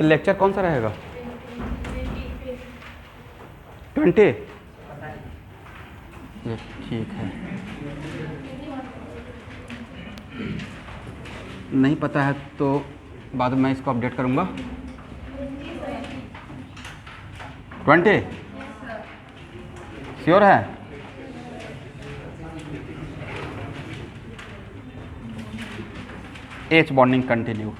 Lecture कौन सा रहेगा? 20। ये ठीक है, नहीं पता है तो बाद में मैं इसको अपडेट करूँगा। 20 श्योर है? H bonding continue.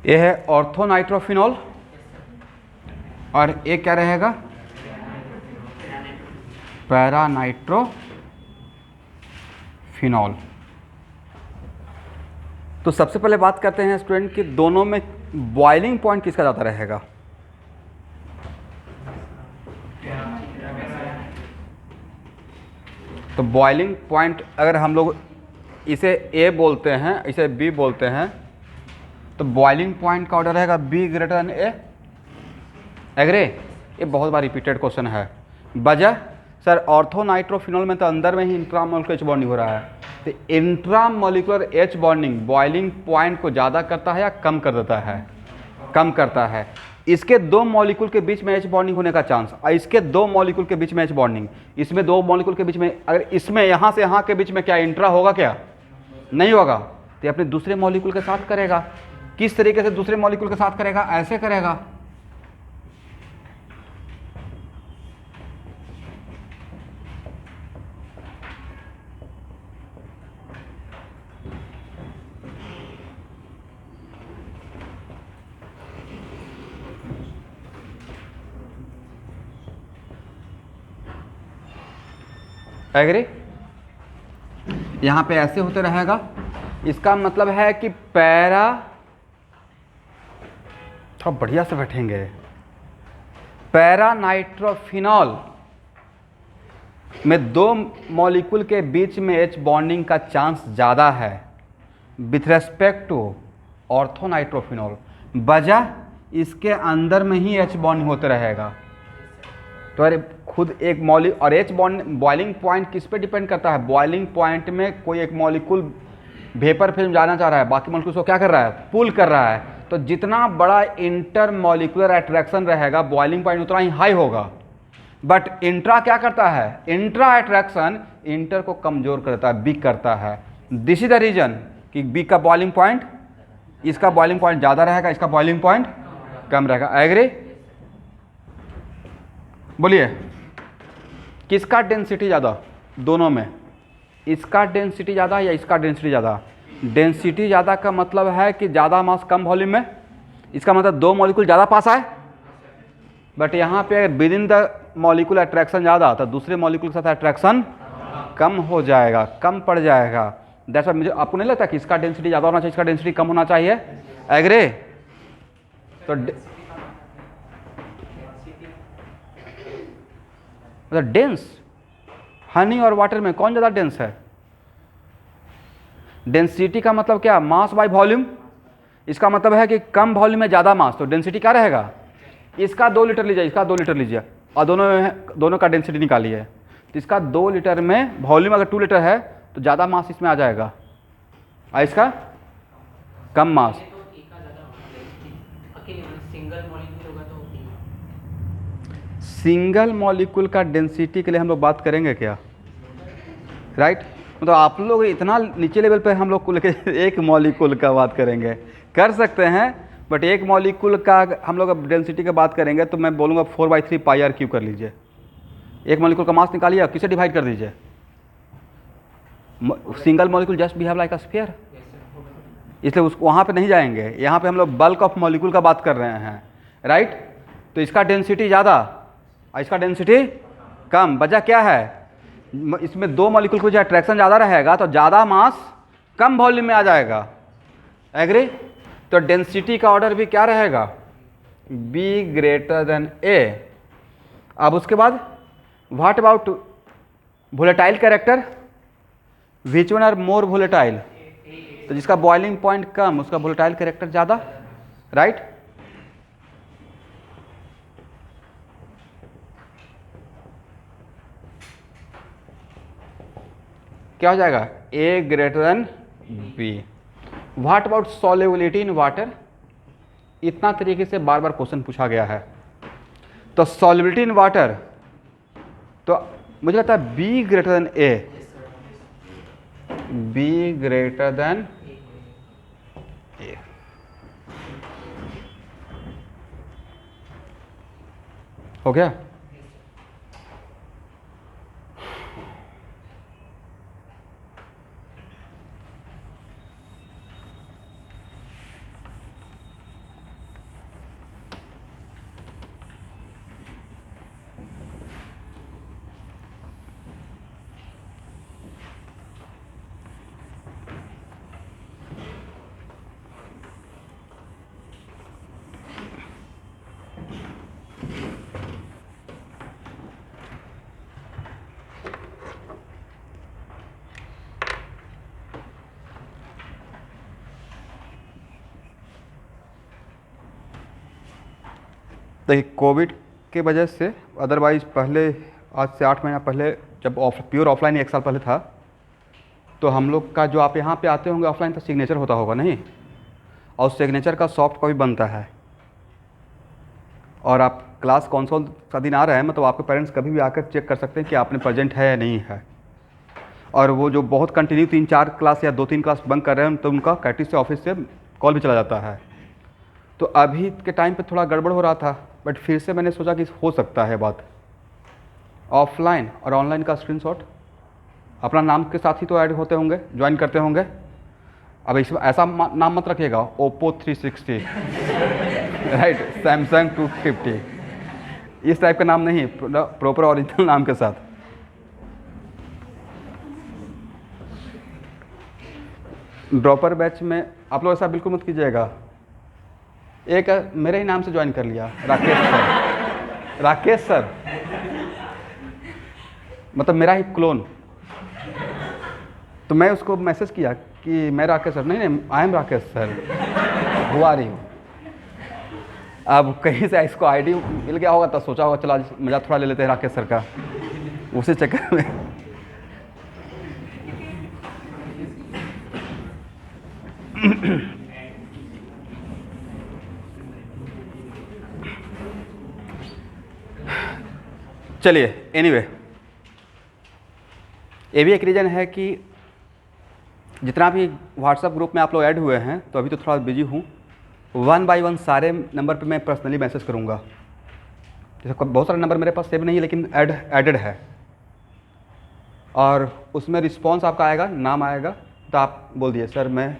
ये है ऑर्थोनाइट्रोफिनॉल और ये क्या रहेगा? पैरानाइट्रोफिनॉल। तो सबसे पहले बात करते हैं स्टूडेंट कि दोनों में बॉइलिंग पॉइंट किसका ज़्यादा रहेगा? तो बॉइलिंग पॉइंट अगर हम लोग इसे ए बोलते हैं, इसे बी बोलते हैं, तो बॉइलिंग पॉइंट का ऑर्डर रहेगा B greater than A. Agree? ये बहुत बार रिपीटेड क्वेश्चन है। वजह सर ऑर्थोनाइट्रोफिनॉल में तो अंदर में ही इंट्रामोलिकुलर एच बॉन्डिंग हो रहा है, तो intramolecular H bonding boiling point को ज़्यादा करता है या कम कर देता है? कम करता है। इसके दो मॉलिक्यूल के बीच में एच बॉन्डिंग होने का चांस और इसके दो मॉलिक्यूल के बीच में एच बॉन्डिंग, इसमें दो मॉलिक्यूल के बीच में, अगर इसमें यहाँ से यहाँ के बीच में क्या इंट्रा होगा? क्या नहीं होगा। तो अपने दूसरे मॉलिक्यूल के साथ करेगा। किस तरीके से दूसरे मॉलिक्यूल के साथ करेगा? ऐसे करेगा। एग्री? यहां पे ऐसे होते रहेगा। इसका मतलब है कि पैरा, थोड़ा बढ़िया से बैठेंगे, पैरानाइट्रोफिनॉल में दो मॉलिक्यूल के बीच में एच बॉन्डिंग का चांस ज़्यादा है विथ रेस्पेक्ट टू ऑर्थोनाइट्रोफिनॉल। वजह इसके अंदर में ही एच बॉन्डिंग होते रहेगा। तो अरे खुद एक मॉलिक्यूल और एच बॉन्ड बॉइलिंग पॉइंट किस पे डिपेंड करता है? बॉइलिंग पॉइंट में कोई एक मॉलिक्यूल वेपर फिल्म जाना चाह रहा है, बाकी मॉलिक्यूल को क्या कर रहा है? पुल कर रहा है। तो जितना बड़ा इंटर मॉलिक्यूलर अट्रैक्शन रहेगा बॉइलिंग पॉइंट उतना ही हाई होगा। बट इंट्रा क्या करता है? इंट्रा अट्रैक्शन इंटर को कमजोर करता है, वीक करता है। दिस इज द रीजन कि बी का बॉइलिंग पॉइंट, इसका बॉइलिंग पॉइंट ज़्यादा रहेगा, इसका बॉइलिंग पॉइंट कम रहेगा। एग्री? बोलिए किसका डेंसिटी ज़्यादा दोनों में? इसका डेंसिटी ज़्यादा या इसका डेंसिटी ज़्यादा? डेंसिटी ज़्यादा का मतलब है कि ज़्यादा मास कम वॉल्यूम में। इसका मतलब दो मॉलिक्यूल ज़्यादा पास आए। बट यहाँ पे अगर with in the molecule attraction ज़्यादा तो दूसरे मॉलिक्यूल के साथ अट्रैक्शन कम हो जाएगा, कम पड़ जाएगा। दैट्स व्हाई मुझे आपको नहीं लगता कि इसका डेंसिटी ज़्यादा होना चाहिए, इसका डेंसिटी कम होना चाहिए? एग्री? तो मतलब डेंस हनी और वाटर में कौन ज़्यादा डेंस है? डेंसिटी का मतलब क्या? Mass by volume. इसका मतलब है कि कम वॉल्यूम में ज़्यादा मास, तो डेंसिटी क्या रहेगा? इसका 2 लीटर लीजिए, इसका 2 लीटर लीजिए और दोनों का डेंसिटी निकालिए। तो इसका 2 लीटर में वॉल्यूम अगर 2 लीटर है तो ज़्यादा मास इसमें आ जाएगा और इसका कम मास। सिंगल मॉलिक्यूल का डेंसिटी के लिए हम लोग बात करेंगे क्या? राइट? मतलब आप लोग इतना नीचे लेवल पे हम लोग को लेके एक मॉलिक्यूल का बात करेंगे, कर सकते हैं, बट एक मॉलिक्यूल का हम लोग डेंसिटी की बात करेंगे तो मैं बोलूँगा 4/3 पाई r क्यू कर लीजिए। एक मॉलिक्यूल का मास निकालिए, किसे डिवाइड कर दीजिए? Single molecule just behave like a sphere, इसलिए उसको वहाँ पे नहीं जाएंगे। यहाँ पे हम लोग बल्क ऑफ मॉलिक्यूल का बात कर रहे हैं, राइट। तो इसका डेंसिटी ज़्यादा और इसका डेंसिटी कम। वजह क्या है, इसमें दो मॉलिक्यूल को जो अट्रैक्शन ज़्यादा रहेगा तो ज़्यादा मास कम वॉल्यूम में आ जाएगा, एग्री। तो डेंसिटी का ऑर्डर भी क्या रहेगा, बी ग्रेटर देन ए। अब उसके बाद what about volatile character, which one are more volatile, तो जिसका बॉइलिंग पॉइंट कम उसका वोलेटाइल कैरेक्टर ज़्यादा, राइट। क्या हो जाएगा, A greater than B. What about solubility in water, इतना तरीके से बार बार क्वेश्चन पूछा गया है। तो सॉल्युबिलिटी इन वाटर, तो मुझे लगता है B greater than A, B greater than A. हो गया। देखिए कोविड के वजह से, अदरवाइज पहले आज से 8 महीना पहले जब प्योर ऑफलाइन 1 साल पहले था, तो हम लोग का जो आप यहाँ पे आते होंगे ऑफलाइन तो सिग्नेचर होता होगा नहीं, और सिग्नेचर का सॉफ्ट कॉपी बनता है। और आप क्लास कौन सा दिन आ रहा है, मतलब आपके पेरेंट्स कभी भी आकर चेक कर सकते हैं कि आपने प्रेजेंट है या नहीं है। और वो जो बहुत कंटिन्यू 3-4 क्लास या 2-3 क्लास बंक कर रहे हैं तो उनका कैटिस से ऑफिस से कॉल भी चला जाता है। तो अभी के टाइम पे थोड़ा गड़बड़ हो रहा था, बट फिर से मैंने सोचा कि हो सकता है बात, ऑफलाइन और ऑनलाइन का स्क्रीनशॉट अपना नाम के साथ ही तो ऐड होते होंगे, ज्वाइन करते होंगे। अब इसमें ऐसा नाम मत रखिएगा ओप्पो 360 राइट, सैमसंग 250, इस टाइप का नाम नहीं, प्रॉपर ओरिजिनल नाम के साथ। ड्रॉपर बैच में आप लोग ऐसा बिल्कुल मत कीजिएगा। एक मेरे ही नाम से ज्वाइन कर लिया, राकेश सर, राकेश सर मतलब मेरा ही क्लोन। तो मैं उसको मैसेज किया कि मैं राकेश सर, नहीं आई एम राकेश सर, हुआ रही हूँ। अब कहीं से इसको आईडी मिल गया होगा तो सोचा होगा चला मजा थोड़ा ले लेते हैं राकेश सर का, उसी चक्कर में चलिए एनीवे, ये भी एक रीज़न है कि जितना भी व्हाट्सएप ग्रुप में आप लोग ऐड हुए हैं, तो अभी तो थोड़ा बिजी हूँ, 1 बाय 1 सारे नंबर पे मैं पर्सनली मैसेज करूँगा। जैसे बहुत सारे नंबर मेरे पास सेव नहीं है लेकिन एडेड है, और उसमें रिस्पॉन्स आपका आएगा, नाम आएगा, तो आप बोल दिए सर मैं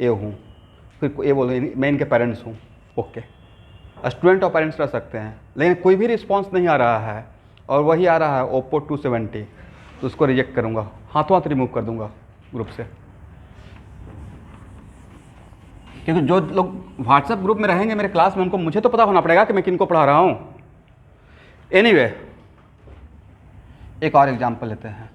ए हूँ, फिर ए बोल मैं इनके पेरेंट्स हूँ, ओके। स्टूडेंट और पेरेंट्स रह सकते हैं, लेकिन कोई भी रिस्पांस नहीं आ रहा है और वही आ रहा है ओप्पो 270, तो उसको रिजेक्ट करूँगा, हाथों हाथ रिमूव कर दूँगा ग्रुप से। क्योंकि जो लोग व्हाट्सएप ग्रुप में रहेंगे मेरे क्लास में, उनको मुझे तो पता होना पड़ेगा कि मैं किनको पढ़ा रहा हूँ। एनीवे, एक और एग्जाम्पल लेते हैं।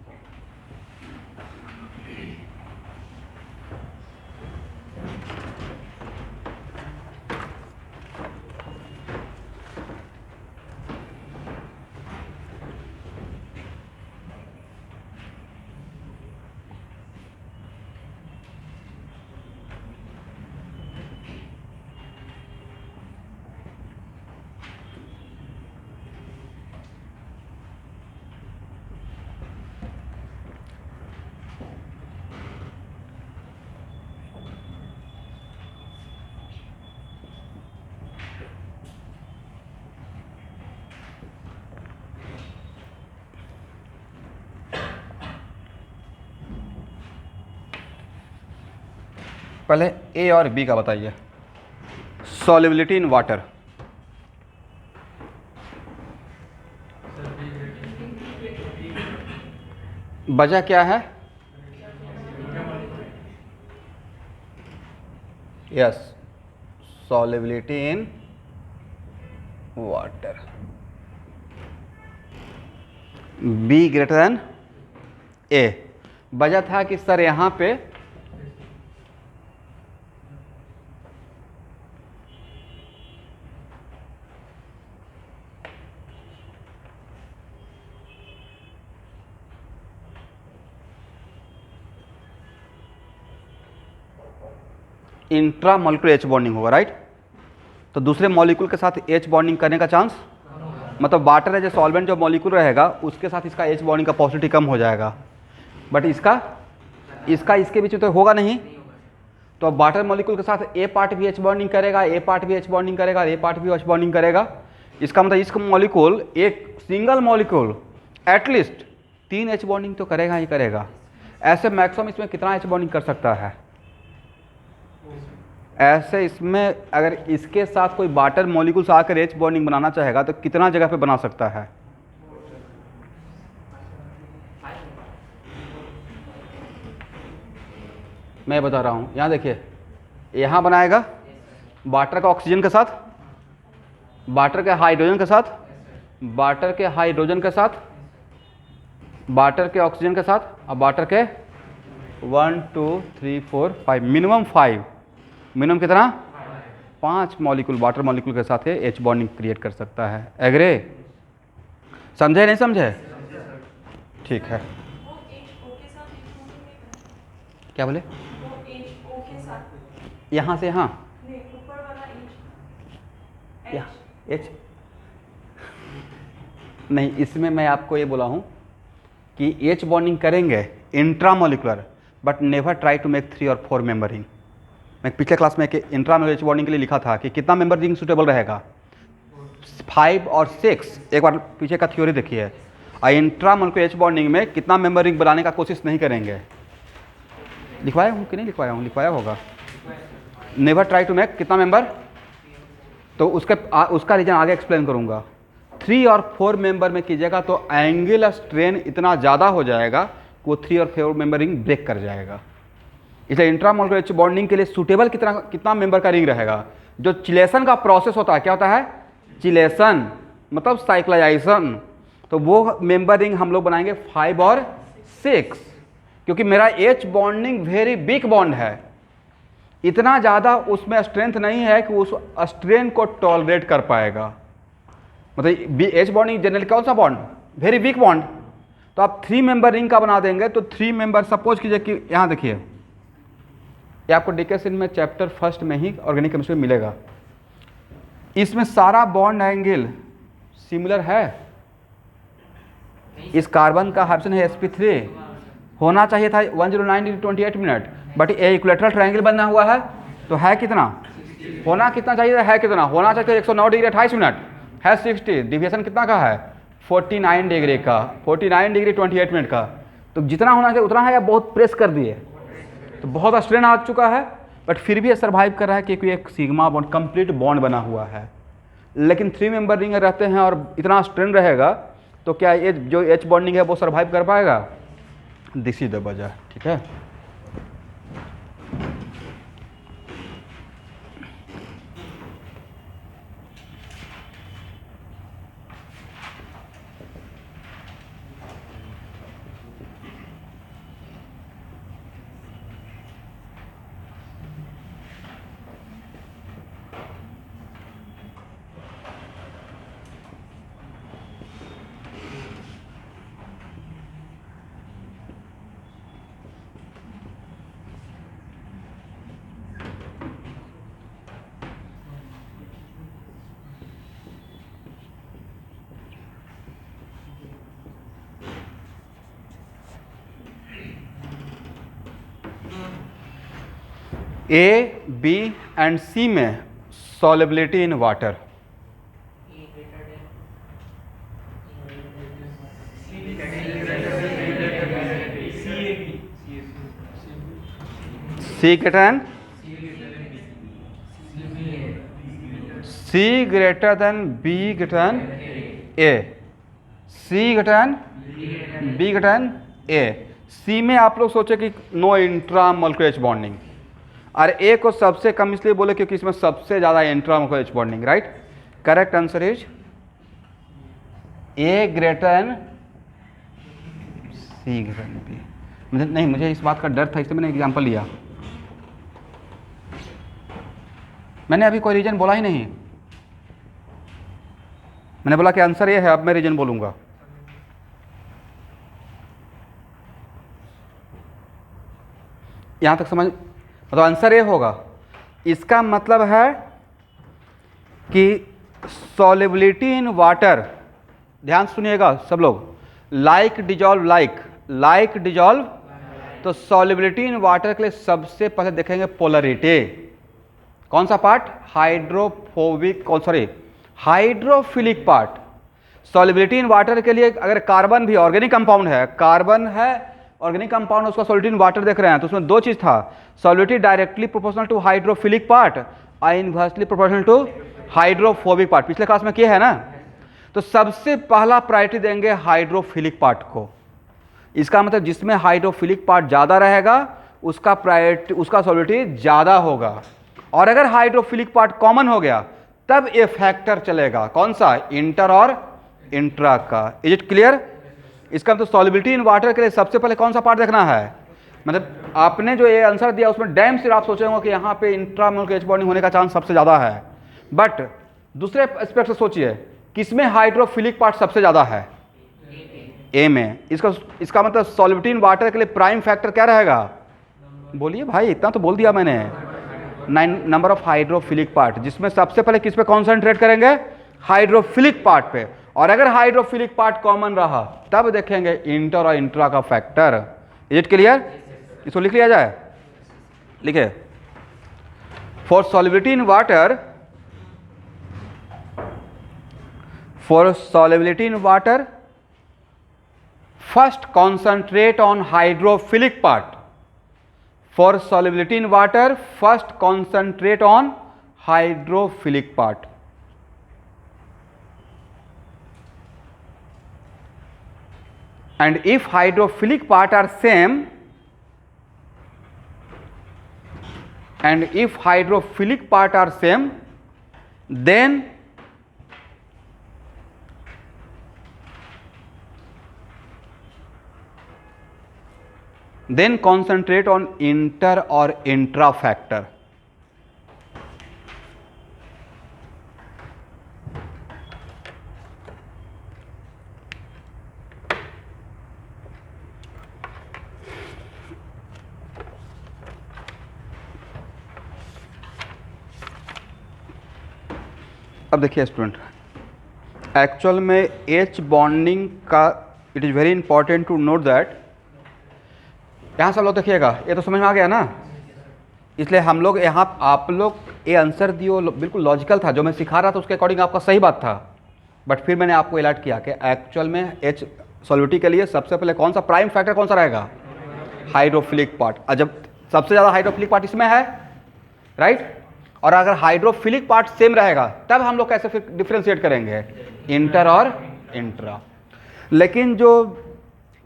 पहले ए और बी का बताइए। सॉल्युबिलिटी इन वाटर, वजह क्या है? Yes, solubility in water. B greater than A. वजह था कि सर यहाँ पे इंट्रामोलिकुलर एच बॉन्डिंग होगा, राइट। तो दूसरे मॉलिक्यूल के साथ एच बॉन्डिंग करने का चांस, मतलब वाटर है जो सॉल्वेंट जो मॉलिक्यूल रहेगा उसके साथ इसका एच बॉन्डिंग का पॉसिबिलिटी कम हो जाएगा, बट इसका इसके बीच में तो होगा नहीं। तो अब वाटर मॉलिक्यूल के साथ ए पार्ट भी एच बॉन्डिंग करेगा, ए पार्ट भी एच बॉन्डिंग करेगा, ए पार्ट भी एच बॉन्डिंग करेगा। इसका मतलब इसका मॉलिक्यूल, एक single molecule at least 3 H bonding तो करेगा ही करेगा। ऐसे मैक्सिमम इसमें कितना एच बॉन्डिंग कर सकता है? ऐसे इसमें अगर इसके साथ कोई वाटर मॉलिक्यूल्स आकर एच बॉन्डिंग बनाना चाहेगा तो कितना जगह पे बना सकता है? मैं बता रहा हूँ, यहाँ देखिए, यहाँ बनाएगा वाटर का ऑक्सीजन के साथ, वाटर के हाइड्रोजन के साथ, वाटर के हाइड्रोजन के साथ, वाटर के ऑक्सीजन के साथ, अब वाटर के 1 2 3 4 5, मिनिमम 5, मिनिमम कितना? 5 मॉलिक्यूल वाटर मॉलिक्यूल के साथ एच बॉन्डिंग क्रिएट कर सकता है। एग्रे? समझे नहीं समझे? ठीक है। क्या बोले? यहाँ से यहाँ एच नहीं, इसमें मैं आपको ये बोला हूँ कि एच बॉन्डिंग करेंगे intramolecular, but never try to make 3 और 4 मेंबर रिंग। मैं पिछले क्लास में इंट्रामोलिकुलर एच बॉन्डिंग के लिए लिखा था कि कितना मेंबर रिंग सूटेबल रहेगा, 5 और 6। एक बार पीछे का थ्योरी देखिए। इंट्रामोलिकुलर एच बॉन्डिंग में कितना मेंबर रिंग बनाने का कोशिश नहीं करेंगे। लिखवाया हूँ कि नहीं लिखवाया हूँ? लिखवाया होगा। नेवर ट्राई टू मेक कितना मेंबर, तो उसका रीजन आगे एक्सप्लेन करूँगा। 3 और 4 मेंबर में कीजिएगा तो एंगुलर स्ट्रेन इतना ज़्यादा हो जाएगा कि वो 3 और 4 मेंबर रिंग ब्रेक कर जाएगा। इसलिए इंट्रामोलिकुलर एच बॉन्डिंग के लिए सूटेबल कितना मेंबर का रिंग रहेगा? जो चिलेशन का प्रोसेस होता है, क्या होता है? चिलेशन मतलब साइक्लाइजेशन, तो वो मेंबर रिंग हम लोग बनाएंगे 5 और 6, क्योंकि मेरा H bonding very weak bond है, इतना ज़्यादा उसमें स्ट्रेंथ नहीं है कि उस स्ट्रेन को टॉलरेट कर पाएगा। मतलब एच बॉन्डिंग जनरली कौन सा बॉन्ड? Very weak bond. तो आप 3 मेंबर रिंग का बना देंगे तो 3 मेंबर, सपोज कीजिए कि यहाँ देखिए, ये आपको डिकेशन में चैप्टर 1 में ही ऑर्गेनिक केमिस्ट्री में मिलेगा। इसमें सारा बॉन्ड एंगल सिमिलर है। इस कार्बन का हाइड्रोजन है sp3, होना चाहिए था 109 degree 28 minute, but A equilateral triangle बना हुआ है, तो है कितना? होना कितना चाहिए था? है कितना? होना चाहिए 109 डिग्री 28 मिनट, है 60। डिविएशन कितना का है? 49 डिग्री का, 49 डिग्री 28 मिनट का। तो जितना होना चाहिए उतना है, या बहुत प्रेस कर दिए तो बहुत स्ट्रेन आ चुका है, बट फिर भी ये सर्वाइव कर रहा है क्योंकि एक सिग्मा बॉन्ड कंप्लीट बॉन्ड बना हुआ है। लेकिन 3 मेंबर रिंग रहते हैं और इतना स्ट्रेन रहेगा तो क्या ये जो एच बॉन्डिंग है वो सर्वाइव कर पाएगा? दिस इज द वजह। ठीक है। ए, बी एंड सी में solubility in water, C greater than C greater than B greater than A, C greater than B greater than A. C में आप लोग सोचे कि no intra molecular H bonding, और ए को सबसे कम इसलिए बोले क्योंकि इसमें सबसे ज़्यादा intra molecular H bonding, right. Correct answer is A greater than C greater than B. मुझे इस बात का डर था, इसलिए मैंने एग्जाम्पल लिया। मैंने अभी कोई रीजन बोला ही नहीं, मैंने बोला कि आंसर ये है, अब मैं रीजन बोलूंगा। यहां तक समझ, मतलब आंसर ये होगा। इसका मतलब है कि सॉल्युबिलिटी इन वाटर, ध्यान सुनिएगा सब लोग, लाइक डिजॉल्व लाइक डिजॉल्व। तो सॉल्युबिलिटी इन वाटर के लिए सबसे पहले देखेंगे पोलरिटी। कौन सा part? Hydrophilic part. Solubility in water के लिए अगर कार्बन भी ऑर्गेनिक कंपाउंड है, कार्बन है ऑर्गेनिक कंपाउंड, उसका सॉल्युबिलिटी इन वाटर देख रहे हैं, तो उसमें दो चीज था, solubility directly proportional to hydrophilic part और inversely proportional to hydrophobic part. पिछले क्लास में किया है ना। तो सबसे पहला प्रायोरिटी देंगे हाइड्रोफिलिक पार्ट को। इसका मतलब जिसमें हाइड्रोफिलिक पार्ट ज़्यादा रहेगा उसका प्रायोरिटी, उसका सॉल्युबिलिटी ज़्यादा होगा। और अगर हाइड्रोफिलिक पार्ट कॉमन हो गया तब ये फैक्टर चलेगा, कौन सा? इंटर और इंट्रा का। Is it clear? इसका मतलब सॉल्युबिलिटी इन वाटर के लिए सबसे पहले कौन सा पार्ट देखना है? मतलब आपने जो ये आंसर दिया उसमें डैम सिर्फ आप सोचेंगे कि यहाँ पे इंट्रा मॉलिक्यूलर एच बॉन्डिंग होने का चांस सबसे ज़्यादा है, बट दूसरे एस्पेक्ट से सोचिए किसमें हाइड्रोफिलिक पार्ट सबसे ज़्यादा है? ए में। इसका मतलब सॉल्युबिलिटी इन वाटर के लिए प्राइम फैक्टर क्या रहेगा? बोलिए भाई, इतना तो बोल दिया मैंने। 9 नंबर ऑफ हाइड्रोफिलिक पार्ट, जिसमें सबसे पहले किस पे कॉन्सेंट्रेट करेंगे? हाइड्रोफिलिक पार्ट पे। और अगर हाइड्रोफिलिक पार्ट कॉमन रहा तब देखेंगे इंटर और इंट्रा का फैक्टर। Is it clear? इसको लिख लिया जाए, लिखे। For solubility in water, first concentrate on hydrophilic part. For solubility in water, first concentrate on hydrophilic part. And if hydrophilic part are same, then concentrate on inter or intra factor. अब देखिए student, actual में H bonding का it is very important to note that. यहाँ सब लोग देखिएगा, ये तो समझ में आ गया ना। इसलिए हम लोग यहाँ, आप लोग ये आंसर दियो बिल्कुल लॉजिकल था, जो मैं सिखा रहा था उसके अकॉर्डिंग आपका सही बात था, बट फिर मैंने आपको अलर्ट किया कि एक्चुअल में एच सॉल्युबिलिटी के लिए सबसे पहले कौन सा प्राइम फैक्टर कौन सा रहेगा? Hydrophilic part. और जब सबसे ज़्यादा हाइड्रोफिलिक पार्ट इसमें है, राइट, और अगर हाइड्रोफिलिक पार्ट सेम रहेगा तब हम लोग कैसे फिर डिफ्रेंशिएट करेंगे? इंटर और इंट्रा। लेकिन जो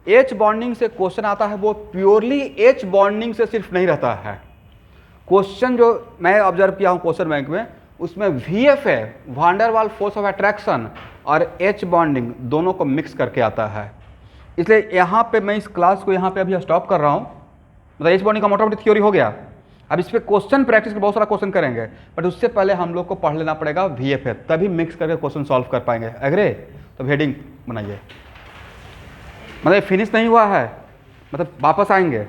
एच बॉन्डिंग से क्वेश्चन आता है वो प्योरली एच बॉन्डिंग से सिर्फ नहीं रहता है। क्वेश्चन जो मैं ऑब्जर्व किया हूँ क्वेश्चन बैंक में, उसमें वीएफ है, van der waal force of attraction, और एच बॉन्डिंग दोनों को मिक्स करके आता है। इसलिए यहाँ पे मैं इस क्लास को यहाँ पे अभी स्टॉप कर रहा हूँ। मतलब एच बॉन्डिंग का मोटा मोटी थ्योरी हो गया। अब इस पर क्वेश्चन प्रैक्टिस के बहुत सारा क्वेश्चन करेंगे, बट उससे पहले हम लोग को पढ़ लेना पड़ेगा वीएफ है, तभी मिक्स करके क्वेश्चन सॉल्व कर पाएंगे। अग्रे तो हेडिंग बनाइए। मतलब फिनिश नहीं हुआ है, मतलब वापस आएंगे।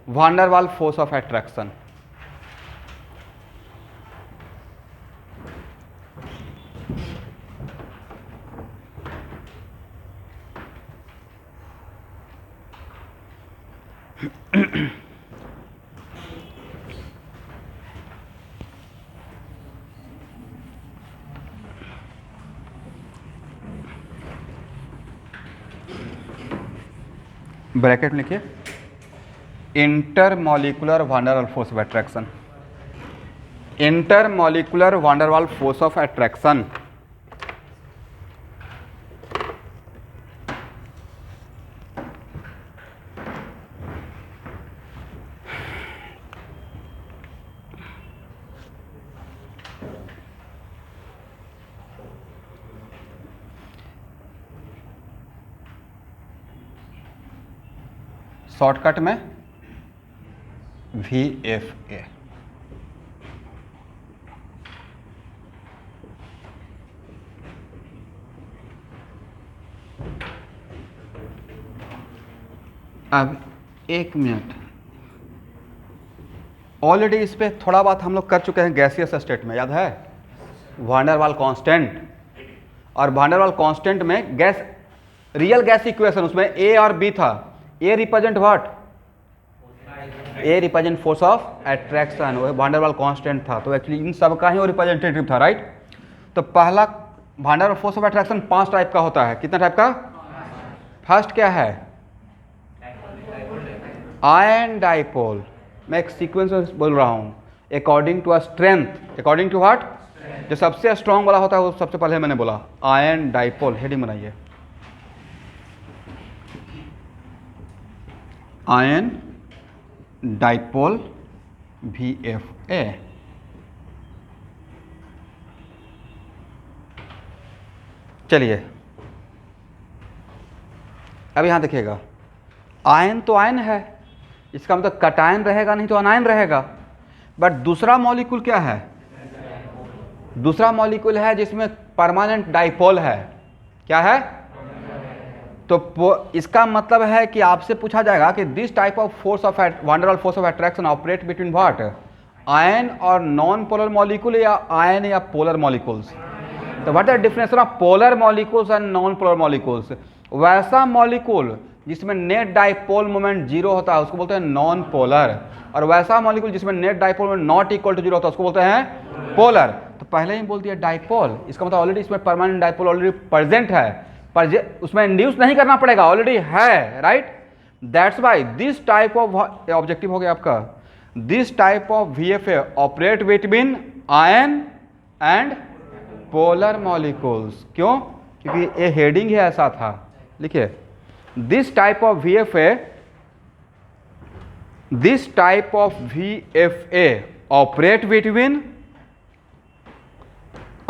Wander waal force of attraction, bracket में लिखिए inter molecular wander waal force of attraction. Intermolecular van der Waal force of attraction. Shortcut में VFA। अब एक मिनट, ऑलरेडी इस पे थोड़ा बात हम लोग कर चुके हैं गैसियस स्टेट में, याद है? वांडरवाल कांस्टेंट, और वांडरवाल कांस्टेंट में गैस, रियल गैस इक्वेशन, उसमें A और B था। A represent what? A represent force of attraction, वो वांडरवाल कांस्टेंट था। तो एक्चुअली इन सब का ही वो रिप्रेजेंटेटिव था, राइट? तो पहला van der Waals force of attraction 5 type का होता है। कितना टाइप का? फर्स्ट क्या है? Ion dipole. मैं एक सीक्वेंस में बोल रहा हूँ, according to a strength, according to what? जो सबसे स्ट्रॉन्ग वाला होता है वो सबसे पहले मैंने बोला आयन डाइपोल। हेडिंग बनाइए, आयन डाइपोल VFA। चलिए अब यहां देखिएगा, आयन तो आयन है, इसका मतलब कटायन रहेगा नहीं तो अनायन रहेगा। बट दूसरा मॉलिक्यूल क्या है? दूसरा मॉलिक्यूल है जिसमें परमानेंट डाइपोल है। क्या है? तो इसका मतलब है कि आपसे पूछा जाएगा कि this type of force of van der Waals force of attraction operate between what? Ion और नॉन पोलर मॉलिक्यूल, या आयन या पोलर मॉलिक्यूल्स। तो what are difference of polar molecules and non polar molecules? वैसा मॉलिक्यूल जिसमें नेट डाइपोल मोमेंट 0 होता है उसको बोलते हैं नॉन पोलर, और वैसा मॉलिक्यूल जिसमें net dipole moment not equal to 0 होता है उसको बोलते हैं पोलर। तो पहले ही बोल दिया डाइपोल, इसका मतलब ऑलरेडी इसमें परमानेंट डाइपोल ऑलरेडी प्रेजेंट है, पर उसमें इंड्यूस नहीं करना पड़ेगा, ऑलरेडी है, right? That's why this type of, objective हो गया आपका, this type of VFA operate between ion and polar molecules. क्यों? क्योंकि ये हेडिंग ही ऐसा था। लिखिए, this type of VFA, this type of VFA operate between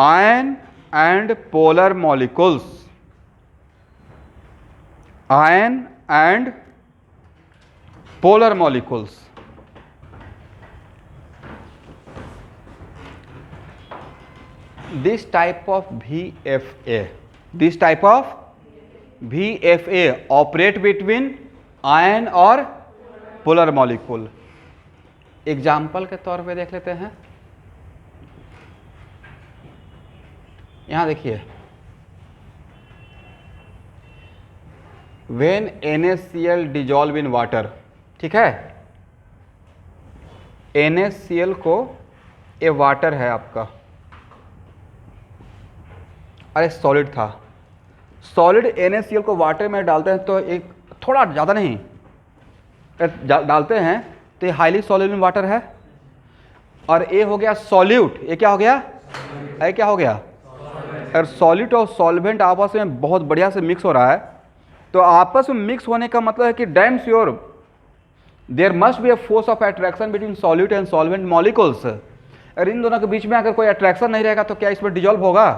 ion and polar molecules, ion and polar molecules. This type of VFA, this type of VFA operate between ion और polar molecule. Example के तौर पे देख लेते हैं। यहां देखिए, when NaCl dissolve in water, ठीक है? NaCl को, ये वाटर है आपका, अरे सॉलिड था, सॉलिड NaCl को वाटर में डालते हैं तो एक थोड़ा ज़्यादा नहीं डालते हैं तो ये हाईली सॉल्युबल वाटर है, और ये हो गया सॉल्यूट। ये क्या हो गया? ये क्या हो गया? अगर सॉल्यूट और सॉल्वेंट आपस में बहुत बढ़िया से मिक्स हो रहा है, तो आपस में मिक्स होने का मतलब है कि damn sure there must be a force of attraction between solute and solvent molecules. अगर इन दोनों के बीच में अगर कोई अट्रैक्शन नहीं रहेगा तो क्या इसमें डिजॉल्व होगा?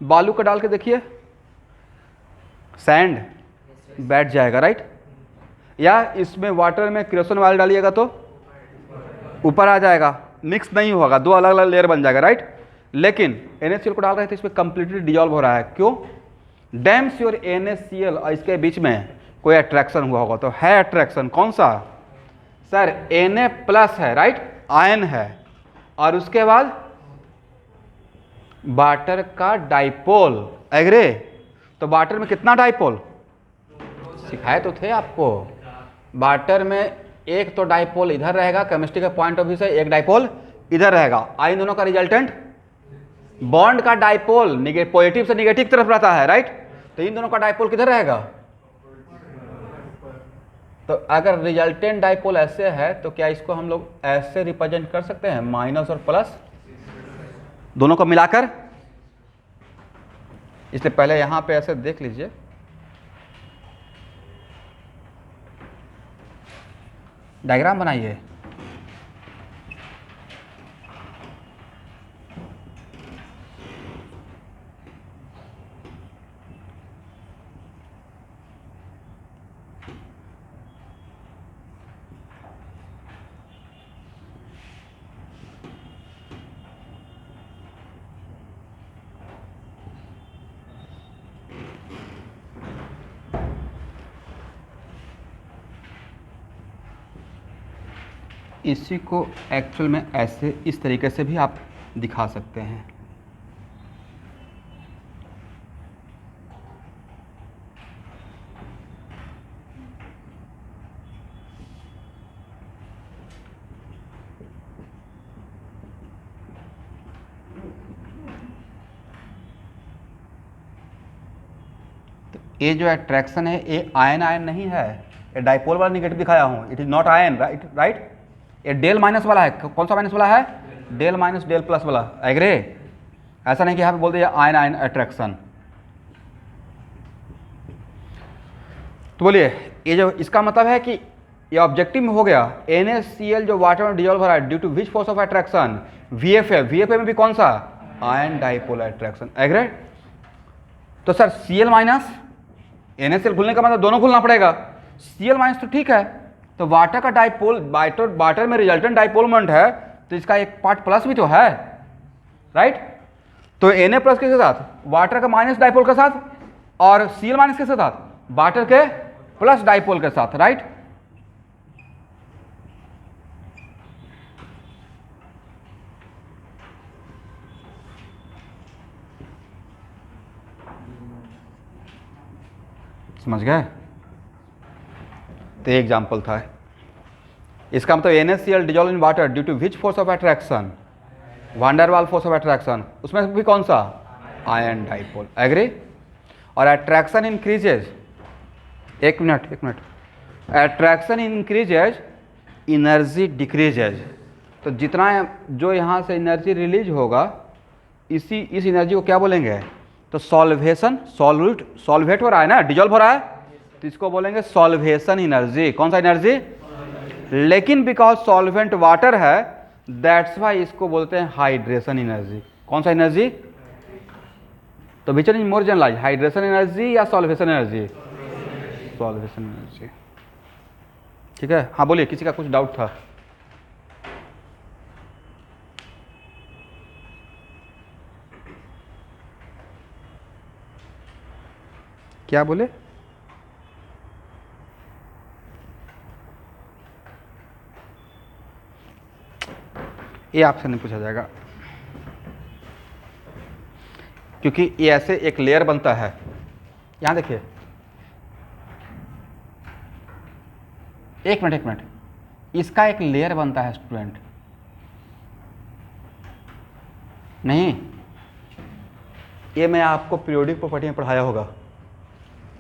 बालू का डाल के देखिए, सैंड बैठ जाएगा, राइट? या इसमें वाटर में क्रेसन ऑयल डालिएगा तो ऊपर आ जाएगा, मिक्स नहीं होगा, दो अलग अलग लेयर बन जाएगा, राइट? लेकिन NaCl को डाल रहे थे, इसमें कंप्लीटली डिजॉल्व हो रहा है। क्यों? डैम श्योर NaCl और इसके बीच में कोई अट्रैक्शन हुआ होगा। तो है अट्रैक्शन, कौन सा सर? Na प्लस है, राइट? आयन है, और उसके बाद वाटर का डाइपोल, एग्री? तो वाटर में कितना डाइपोल सिखाए तो थे आपको। वाटर में एक तो डाइपोल इधर रहेगा, केमिस्ट्री के पॉइंट ऑफ व्यू से एक डाइपोल इधर रहेगा। इन दोनों का रिजल्टेंट बॉन्ड का डाइपोल पॉजिटिव से निगेटिव तरफ रहता है, राइट? तो इन दोनों का डाइपोल किधर रहेगा? तो अगर रिजल्टेंट डाइपोल ऐसे है तो क्या इसको हम लोग ऐसे रिप्रेजेंट कर सकते हैं, माइनस और प्लस दोनों को मिलाकर। इसलिए पहले यहां पे ऐसे देख लीजिए, डायग्राम बनाइए। इसी को एक्चुअल में ऐसे इस तरीके से भी आप दिखा सकते हैं। तो ये जो अट्रैक्शन है ये आयन आयन नहीं है, ये डाइपोल वाला निगेटिव दिखाया हूं, it is not ion, right. ये डेल माइनस वाला है, कौन सा माइनस वाला है, डेल माइनस डेल प्लस वाला, एग्री। ऐसा नहीं कि यहाँ पे बोल दिया आयन आयन अट्रैक्शन। तो बोलिए ये जो इसका मतलब है कि ये ऑब्जेक्टिव में हो गया, NaCl जो वाटर में डिजोल्व हो रहा है due to which force of attraction, VFA। VFA में भी कौन सा, आयन डाइपोल अट्रैक्शन, एग्री। तो सर Cl माइनस NaCl खुलने का मतलब दोनों खुलना पड़ेगा। Cl माइनस तो ठीक है, तो वाटर का डाइपोल, वाटर में रिजल्टेंट डाइपोल मोमेंट है तो इसका एक पार्ट प्लस भी तो है, राइट। तो Na प्लस किसके साथ, वाटर का माइनस डाइपोल के साथ, और Cl माइनस किसके साथ, वाटर के प्लस डाइपोल के साथ, राइट। समझ गए। तो ये एग्जाम्पल था। इसका मतलब NaCl dissolve in water due to which force of attraction, van der waal force of attraction, उसमें भी कौन सा, आयन डाइपोल, एग्री। और अट्रैक्शन इंक्रीजेज, एक मिनट, अट्रैक्शन इंक्रीजेज, एनर्जी डिक्रीजेज। तो जितना जो यहाँ से एनर्जी रिलीज होगा इस एनर्जी को क्या बोलेंगे, तो सॉल्वेशन, सॉल्वेट हो रहा है ना, डिजोल्व हो रहा है, तो इसको बोलेंगे सॉल्वेशन एनर्जी। कौन सा एनर्जी, लेकिन बिकॉज सॉल्वेंट वाटर है दैट्स वाई इसको बोलते हैं हाइड्रेशन एनर्जी। कौन सा एनर्जी, तो which is more generalize, hydration energy या सॉल्वेशन एनर्जी, सॉल्वेशन एनर्जी, ठीक है। हाँ बोलिए, किसी का कुछ डाउट था। क्या बोले, ये आपसे नहीं पूछा जाएगा क्योंकि ये ऐसे एक लेयर बनता है। यहां देखिए, एक मिनट, इसका एक लेयर बनता है स्टूडेंट, नहीं ये मैं आपको पीरियोडिक प्रॉपर्टी में पढ़ाया होगा।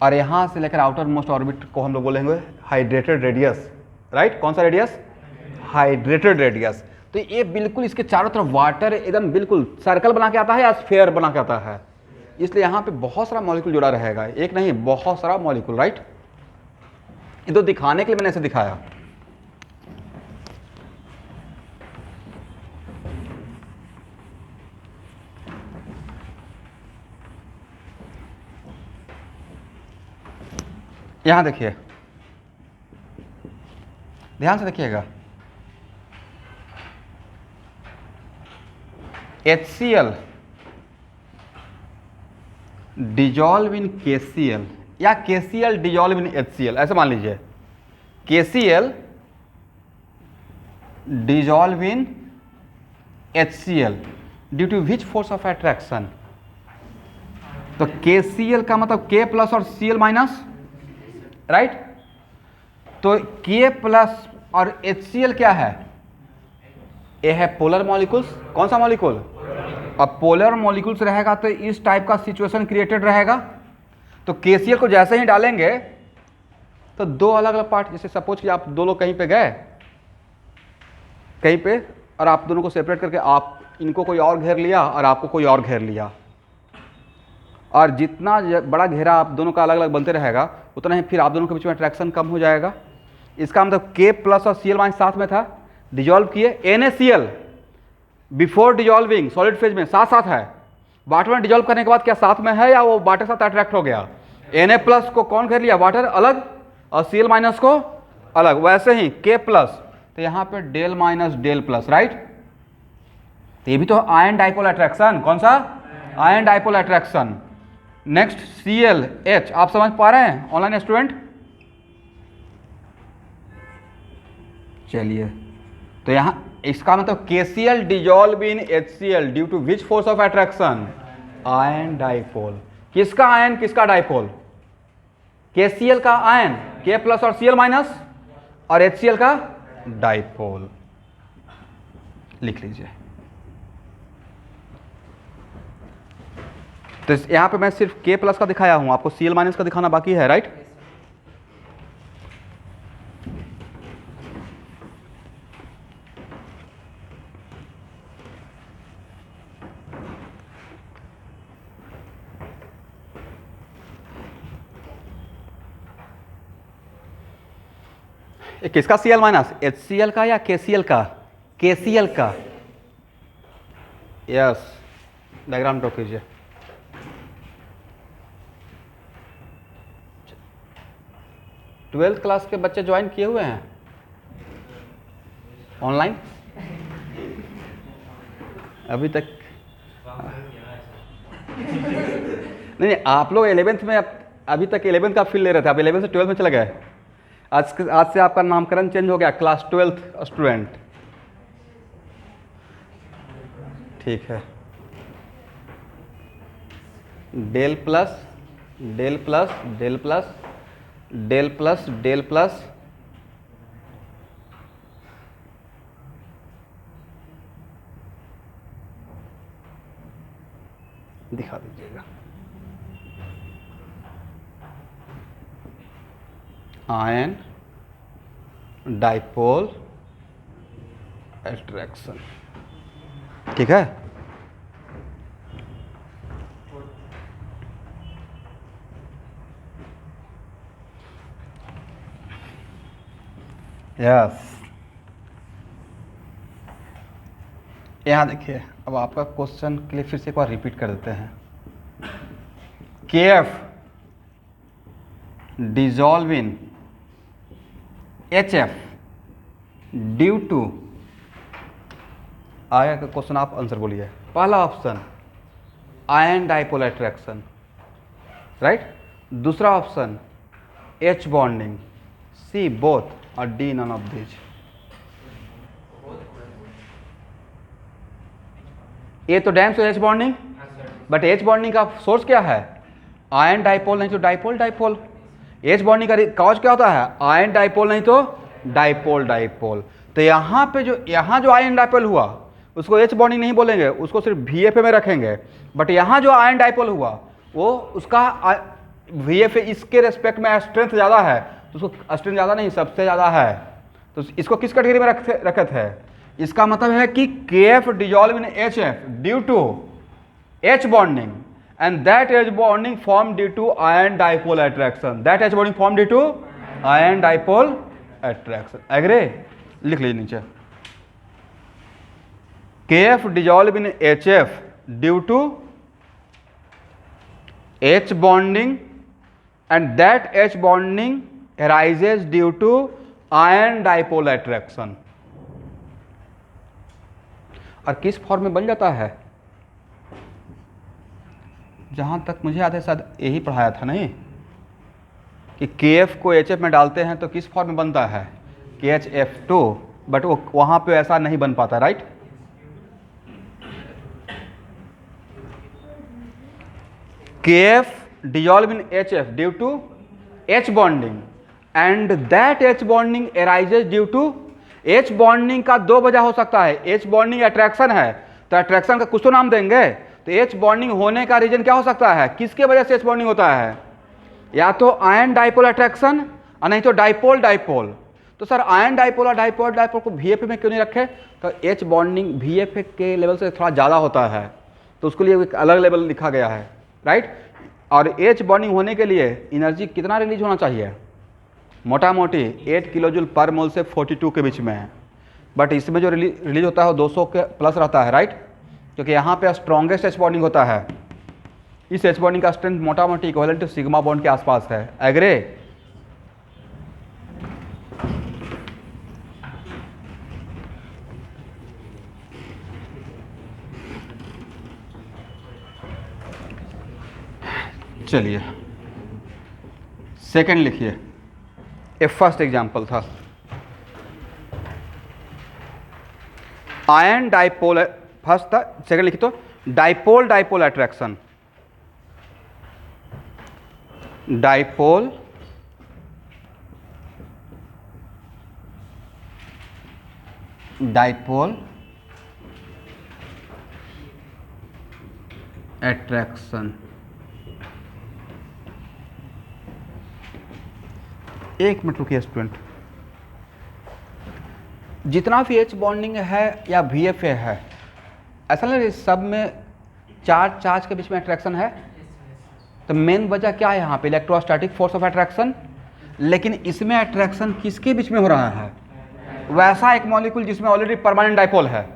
और यहां से लेकर आउटर मोस्ट ऑर्बिट को हम लोग बोलेंगे हाइड्रेटेड रेडियस, राइट। कौन सा रेडियस, हाइड्रेटेड रेडियस। तो ये बिल्कुल इसके चारों तरफ वाटर एकदम बिल्कुल सर्कल बना के आता है या स्फेयर बना के आता है, इसलिए यहाँ पे बहुत सारा मॉलिक्यूल जुड़ा रहेगा, एक नहीं बहुत सारा मॉलिक्यूल, राइट। ये तो दिखाने के लिए मैंने ऐसे दिखाया। यहां देखिए, ध्यान से देखिएगा, HCl डिजॉल्व इन KCl या KCl डिजॉल्व इन HCl, ऐसे मान लीजिए KCl dissolve in HCl due to which force of attraction. तो KCl का मतलब K प्लस और Cl माइनस, राइट। तो K प्लस और HCl क्या है, ये है पोलर मॉलिक्यूल्स। कौन सा मॉलिक्यूल, अब पोलर मॉलिक्यूल्स रहेगा तो इस टाइप का सिचुएशन क्रिएटेड रहेगा। तो KCl को जैसे ही डालेंगे तो दो अलग अलग पार्ट, जैसे सपोज कि आप दो लोग कहीं पे गए कहीं पे, और आप दोनों को सेपरेट करके आप इनको कोई और घेर लिया और आपको कोई और घेर लिया, और जितना बड़ा घेरा आप दोनों का अलग अलग बनते रहेगा उतना ही फिर आप दोनों के बीच में अट्रैक्शन कम हो जाएगा। इसका मतलब K प्लस और Cl माइनस साथ में था, डिजॉल्व किए, NaCl before dissolving solid phase में साथ साथ है, वाटर में डिजॉल्व करने के बाद क्या साथ में है या वो वाटर के साथ अट्रैक्ट हो गया? Na प्लस को कौन घेर लिया? वाटर अलग, और Cl माइनस को अलग। वैसे ही K प्लस, तो यहाँ पे del minus del plus, right? तो ये भी तो आयन डाइपोल अट्रैक्शन, कौन सा? Ion dipole attraction. Next ClH, आप समझ पा रहे हैं ऑनलाइन स्टूडेंट? चलिए, तो यहाँ इसका मतलब KCl dissolve in HCl due to which force of attraction? Ion dipole. किसका आयन किसका डाइपोल? KCl का आयन K प्लस और Cl माइनस, और HCl का डाइपोल। लिख लीजिए। तो यहां पे मैं सिर्फ K प्लस का दिखाया हूं, आपको Cl माइनस का दिखाना बाकी है, राइट? किसका Cl माइनस? HCl का या KCl का? KCl का। यस, डायग्राम ड्रॉ कीजिए। ट्वेल्थ क्लास के बच्चे ज्वाइन किए हुए हैं ऑनलाइन अभी तक? नहीं, आप लोग 11th में अभी तक 11th का फील ले रहे थे, आप 11th से 12th में चले गए। आज से आपका नामकरण चेंज हो गया, क्लास 12th स्टूडेंट। ठीक है, del plus del plus del plus del plus del plus दिखा दीजिएगा। आयन डाइपोल अट्रैक्शन, ठीक है? यस, यहाँ देखिए, अब आपका क्वेश्चन के लिए फिर से एक बार रिपीट कर देते हैं। KF dissolve in HF due to, आया का क्वेश्चन, आप आंसर बोलिए। पहला option ion dipole attraction, right? दूसरा option H bonding, C both, और D नन ऑफ दिस। ये तो डैम से H bonding, but H bonding का सोर्स क्या है? आयन डाइपोल, नहीं तो डाइपोल डाइपोल। H बॉन्डिंग का कॉज क्या होता है? आयन डाइपोल, नहीं तो डाइपोल डाइपोल। तो यहाँ पे यहाँ जो आयन डाइपोल हुआ उसको H बॉन्डिंग नहीं बोलेंगे, उसको सिर्फ VFA में रखेंगे। बट यहाँ जो आयन डाइपोल हुआ वो उसका VFA इसके रेस्पेक्ट में स्ट्रेंथ ज़्यादा है, तो उसको स्ट्रेंथ ज़्यादा नहीं, सबसे ज़्यादा है, तो इसको किस कैटेगरी में रखे थे? इसका मतलब है कि KF dissolve in HF due to H bonding, and that H bonding formed due to ion dipole attraction. That H bonding formed due to ion dipole attraction. Agree? लिख लीजिए नीचे। KF dissolve in HF due to H bonding, and that H bonding arises due to ion dipole attraction. और किस form में बन जाता है? जहाँ तक मुझे याद है शायद यही पढ़ाया था नहीं, कि KF को HF में डालते हैं तो किस फॉर्म में बनता है? KHF2, बट वो वहाँ पे ऐसा नहीं बन पाता, right? KF dissolve in HF due to H bonding, and that H bonding arises due to H bonding का दो वजह हो सकता है। H bonding अट्रैक्शन है, तो अट्रैक्शन का कुछ तो नाम देंगे। तो H बॉन्डिंग होने का रीजन क्या हो सकता है? किसके वजह से H बॉन्डिंग होता है? या तो आयन डाइपोल अट्रैक्शन, और नहीं तो डाइपोल डाइपोल। तो सर आयन डाइपोल और डाइपोल डाइपोल को VFA में क्यों नहीं रखे? तो H बॉन्डिंग VFA के लेवल से थोड़ा ज़्यादा होता है, तो उसके लिए एक अलग लेवल लिखा गया है, राइट। और H बॉन्डिंग होने के लिए एनर्जी कितना रिलीज होना चाहिए? मोटा मोटी 8 किलोजूल पर मोल से 42 के बीच में है, बट इसमें जो रिलीज होता है वो 200 के प्लस रहता है, राइट, क्योंकि यहाँ पे स्ट्रॉन्गेस्ट H बॉन्डिंग होता है। इस H बॉन्डिंग का स्ट्रेंथ मोटा मोटी इक्विवेलेंट टू सिग्मा बॉन्ड के आसपास है। एग्रे? चलिए सेकंड लिखिए। ये फर्स्ट एग्जांपल था। आयन डाइपोल, फर्स्ट था, सेकंड लिखिए तो dipole dipole attraction. Dipole dipole attraction. एक मिनट रुकिए स्टूडेंट, जितना भी H बॉन्डिंग है या VFA है, ऐसा नहीं सब में चार्ज के बीच में अट्रैक्शन है। तो मेन वजह क्या है यहाँ पे? Electrostatic force of attraction. लेकिन इसमें अट्रैक्शन किसके बीच में हो रहा है? वैसा एक मॉलिक्यूल जिसमें ऑलरेडी परमानेंट डाइपोल है,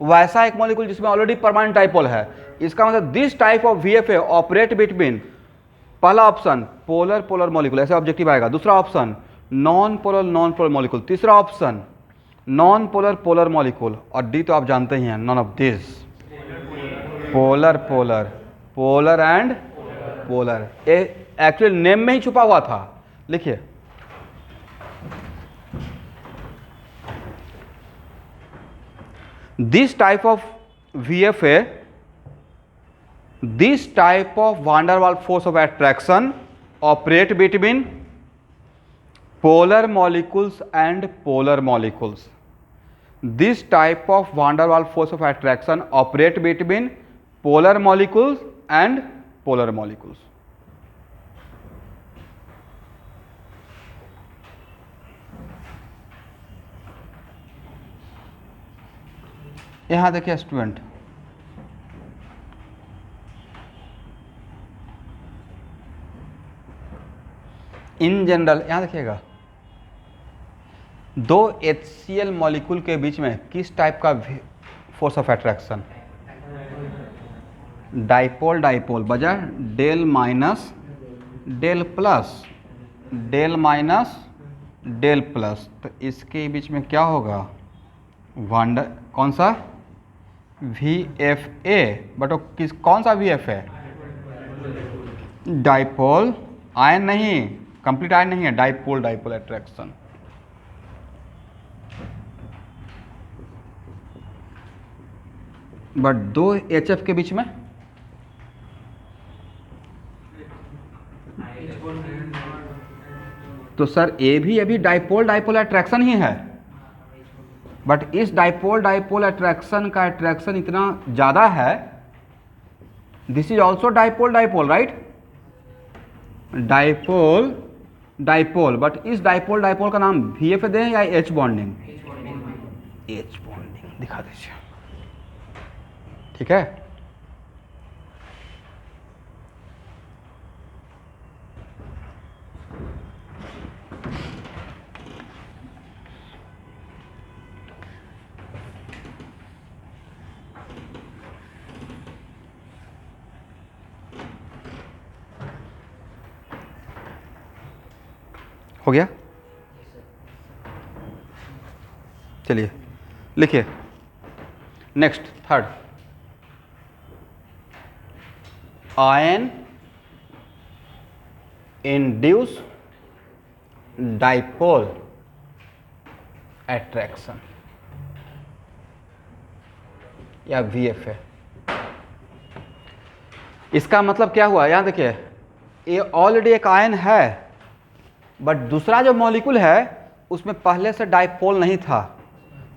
वैसा एक मॉलिक्यूल जिसमें ऑलरेडी परमानेंट डाइपोल है। इसका मतलब this type of VFA operate between, पहला ऑप्शन पोलर पोलर मॉलिक्यूल, ऐसे ऑब्जेक्टिव आएगा। दूसरा ऑप्शन नॉन पोलर मॉलिक्यूल। तीसरा option non polar polar molecule. और डी तो आप जानते ही हैं, none of this. Polar polar, polar and polar. ये एक्चुअली नेम में ही छुपा हुआ था। लिखिए this type of VFA, this type of van der Waals force of attraction operate between polar molecules and polar molecules. This type of van der Waals force of attraction operate between polar molecules and polar molecules. यहाँ देखिए student, in general यहाँ देखिएगा, दो HCl molecule के बीच में किस type का force of attraction? Dipole dipole बजाय del minus del plus, del minus del plus. तो इसके बीच में क्या होगा? वांडर कौन सा? VFA। बट वो किस कौन सा VFA? डाइपोल, आयन नहीं, कंप्लीट आयन नहीं है, डाइपोल डाइपोल अट्रैक्शन। बट दो HF के बीच में तो सर ये भी डाइपोल डाइपोल अट्रैक्शन ही है। बट इस डाइपोल डाइपोल अट्रैक्शन का अट्रैक्शन इतना ज़्यादा है, this is also dipole dipole, right? Dipole dipole, but इस डाइपोल डाइपोल का नाम VFA दें या H बॉन्डिंग? H बॉन्डिंग दिखा दीजिए, ठीक है। हो गया? चलिए लिखिए next, third. Ion induce dipole attraction या VFA। इसका मतलब क्या हुआ? यहां देखिए, ये ऑलरेडी एक आयन है, बट दूसरा जो मॉलिक्यूल है उसमें पहले से डाइपोल नहीं था,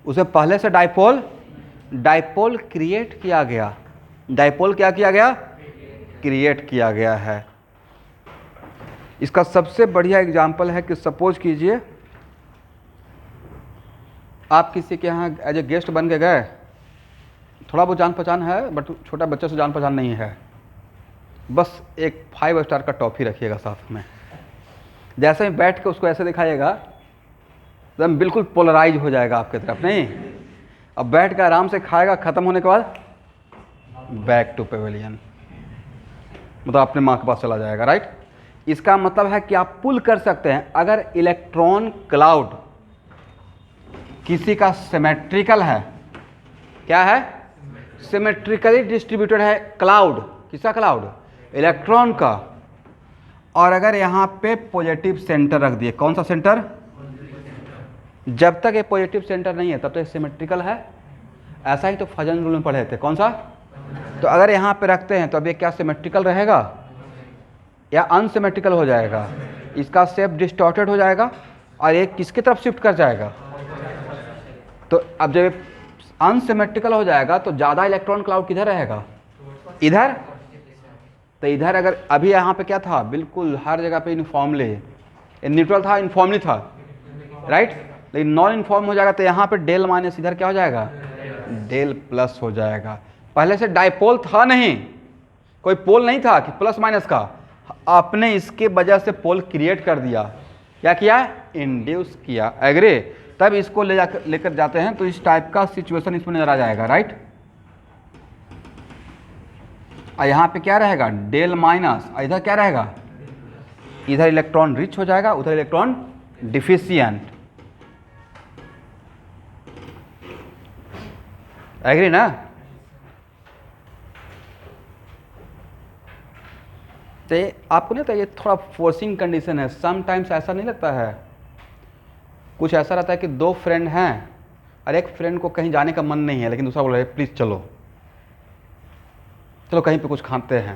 उसमें पहले से डाइपोल क्रिएट किया गया। डाइपोल क्या किया गया? क्रिएट किया गया है। इसका सबसे बढ़िया एग्जाम्पल है कि सपोज कीजिए आप किसी के यहाँ एज ए गेस्ट बन के गए, थोड़ा बहुत जान पहचान है बट छोटा बच्चे से जान पहचान नहीं है, बस एक 5 स्टार का टॉफ़ी रखिएगा साथ में। जैसे ही बैठ के उसको ऐसे दिखाइएगा एकदम बिल्कुल पोलराइज हो जाएगा आपकी तरफ, नहीं? अब बैठ के आराम से खाएगा, ख़त्म होने के बाद बैक टू पेवेलियन, मतलब अपने माँ के पास चला जाएगा, राइट? इसका मतलब है कि आप पुल कर सकते हैं। अगर इलेक्ट्रॉन क्लाउड किसी का सिमेट्रिकल है, क्या है? सिमेट्रिकली डिस्ट्रीब्यूटेड है क्लाउड। किसका क्लाउड? इलेक्ट्रॉन का। और अगर यहाँ पे पॉजिटिव सेंटर रख दिए, कौन सा सेंटर? जब तक ये पॉजिटिव सेंटर नहीं है तब तक सिमेट्रिकल है। ऐसा ही तो फजन रूल में पढ़े थे, कौन सा? तो अगर यहाँ पे रखते हैं तो अब ये क्या सिमेट्रिकल रहेगा या अनसिमेट्रिकल हो जाएगा? इसका शेप डिस्टॉर्टेड हो जाएगा और ये किसकी तरफ शिफ्ट कर जाएगा? तो अब जब अनसिमेट्रिकल हो जाएगा तो ज़्यादा इलेक्ट्रॉन क्लाउड किधर रहेगा? इधर। तो इधर अगर अभी यहाँ पे क्या था? बिल्कुल हर जगह पे यूनिफॉर्मली न्यूट्रल था, यूनिफॉर्मली था, राइट? लेकिन नॉन यूनिफॉर्म हो जाएगा तो यहाँ पे डेल माइनस इधर क्या हो जाएगा? डेल प्लस हो जाएगा। पहले से डाइपोल था नहीं, कोई पोल नहीं था कि प्लस माइनस का, आपने इसके वजह से पोल क्रिएट कर दिया। क्या किया? इंड्यूस किया। एग्री? तब इसको लेकर जाते हैं तो इस टाइप का सिचुएशन इसमें नजर आ जाएगा, राइट? और यहाँ पे क्या रहेगा? Del minus. इधर क्या रहेगा? इधर इलेक्ट्रॉन रिच हो जाएगा, उधर इलेक्ट्रॉन डिफिशियंट। एग्री ना? तो आपको नहीं लगता ये थोड़ा फोर्सिंग कंडीशन है? समटाइम्स ऐसा नहीं लगता है? कुछ ऐसा रहता है कि दो फ्रेंड हैं और एक फ्रेंड को कहीं जाने का मन नहीं है, लेकिन दूसरा बोल रहा है प्लीज़ चलो चलो कहीं पे कुछ खाते हैं,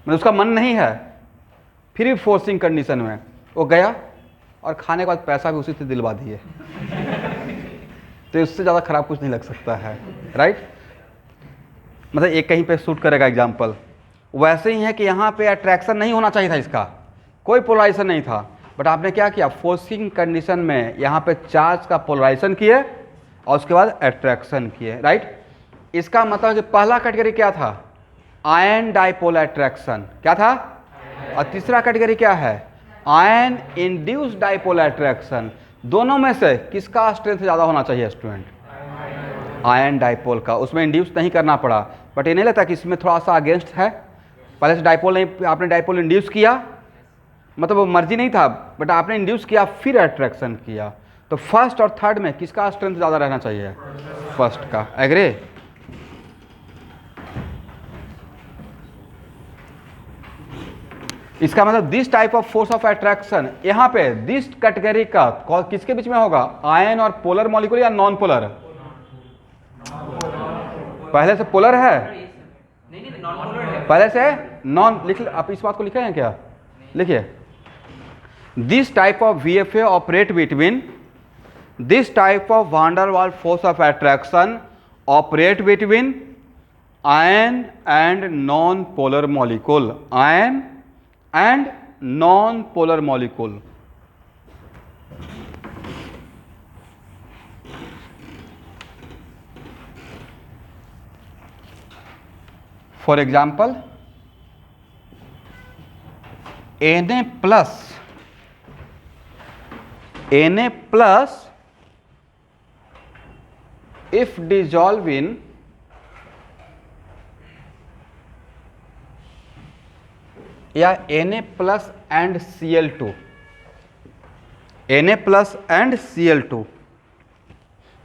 मतलब उसका मन नहीं है, फिर भी फोर्सिंग कंडीशन में वो गया और खाने के बाद पैसा भी उसी से दिलवा दिए। तो उससे ज़्यादा ख़राब कुछ नहीं लग सकता है, राइट? मतलब एक कहीं पे शूट करेगा एग्जाम्पल। वैसे ही है कि यहाँ पे अट्रैक्शन नहीं होना चाहिए था, इसका कोई पोलराइजेशन नहीं था, बट आपने क्या किया? फोर्सिंग कंडीशन में यहाँ पे चार्ज का पोलराइजेशन किए और उसके बाद अट्रैक्शन किए, राइट? इसका मतलब कि पहला कैटेगरी क्या था? Ion dipole attraction. क्या था? और तीसरा कैटेगरी क्या है? Ion induced dipole attraction. दोनों में से किसका स्ट्रेंथ ज़्यादा होना चाहिए स्टूडेंट? आयन डाइपोल का। उसमें इंड्यूस नहीं करना पड़ा, बट ये नहीं लगता कि इसमें थोड़ा सा अगेंस्ट है? पहले से डाइपोल नहीं, आपने डाइपोल इंड्यूस किया, मतलब वो मर्जी नहीं था, बट आपने इंड्यूस किया फिर अट्रैक्शन किया। तो फर्स्ट और थर्ड में किसका स्ट्रेंथ ज़्यादा रहना चाहिए? फर्स्ट का। एग्री? इसका मतलब this type of force of attraction यहाँ पे दिस कैटेगरी का किसके बीच में होगा? आयन और पोलर मॉलिक्यूल या नॉन पोलर? पहले से पोलर है? पहले से नॉन। लिख, आप इस बात को लिखे हैं क्या? लिखिए, this type of VFA operate between, this type of wander waal force of attraction operate between ion and non polar molecule. Ion and non-polar molecule. For example, Na plus if dissolve in या Na plus and Cl2, Na plus and Cl2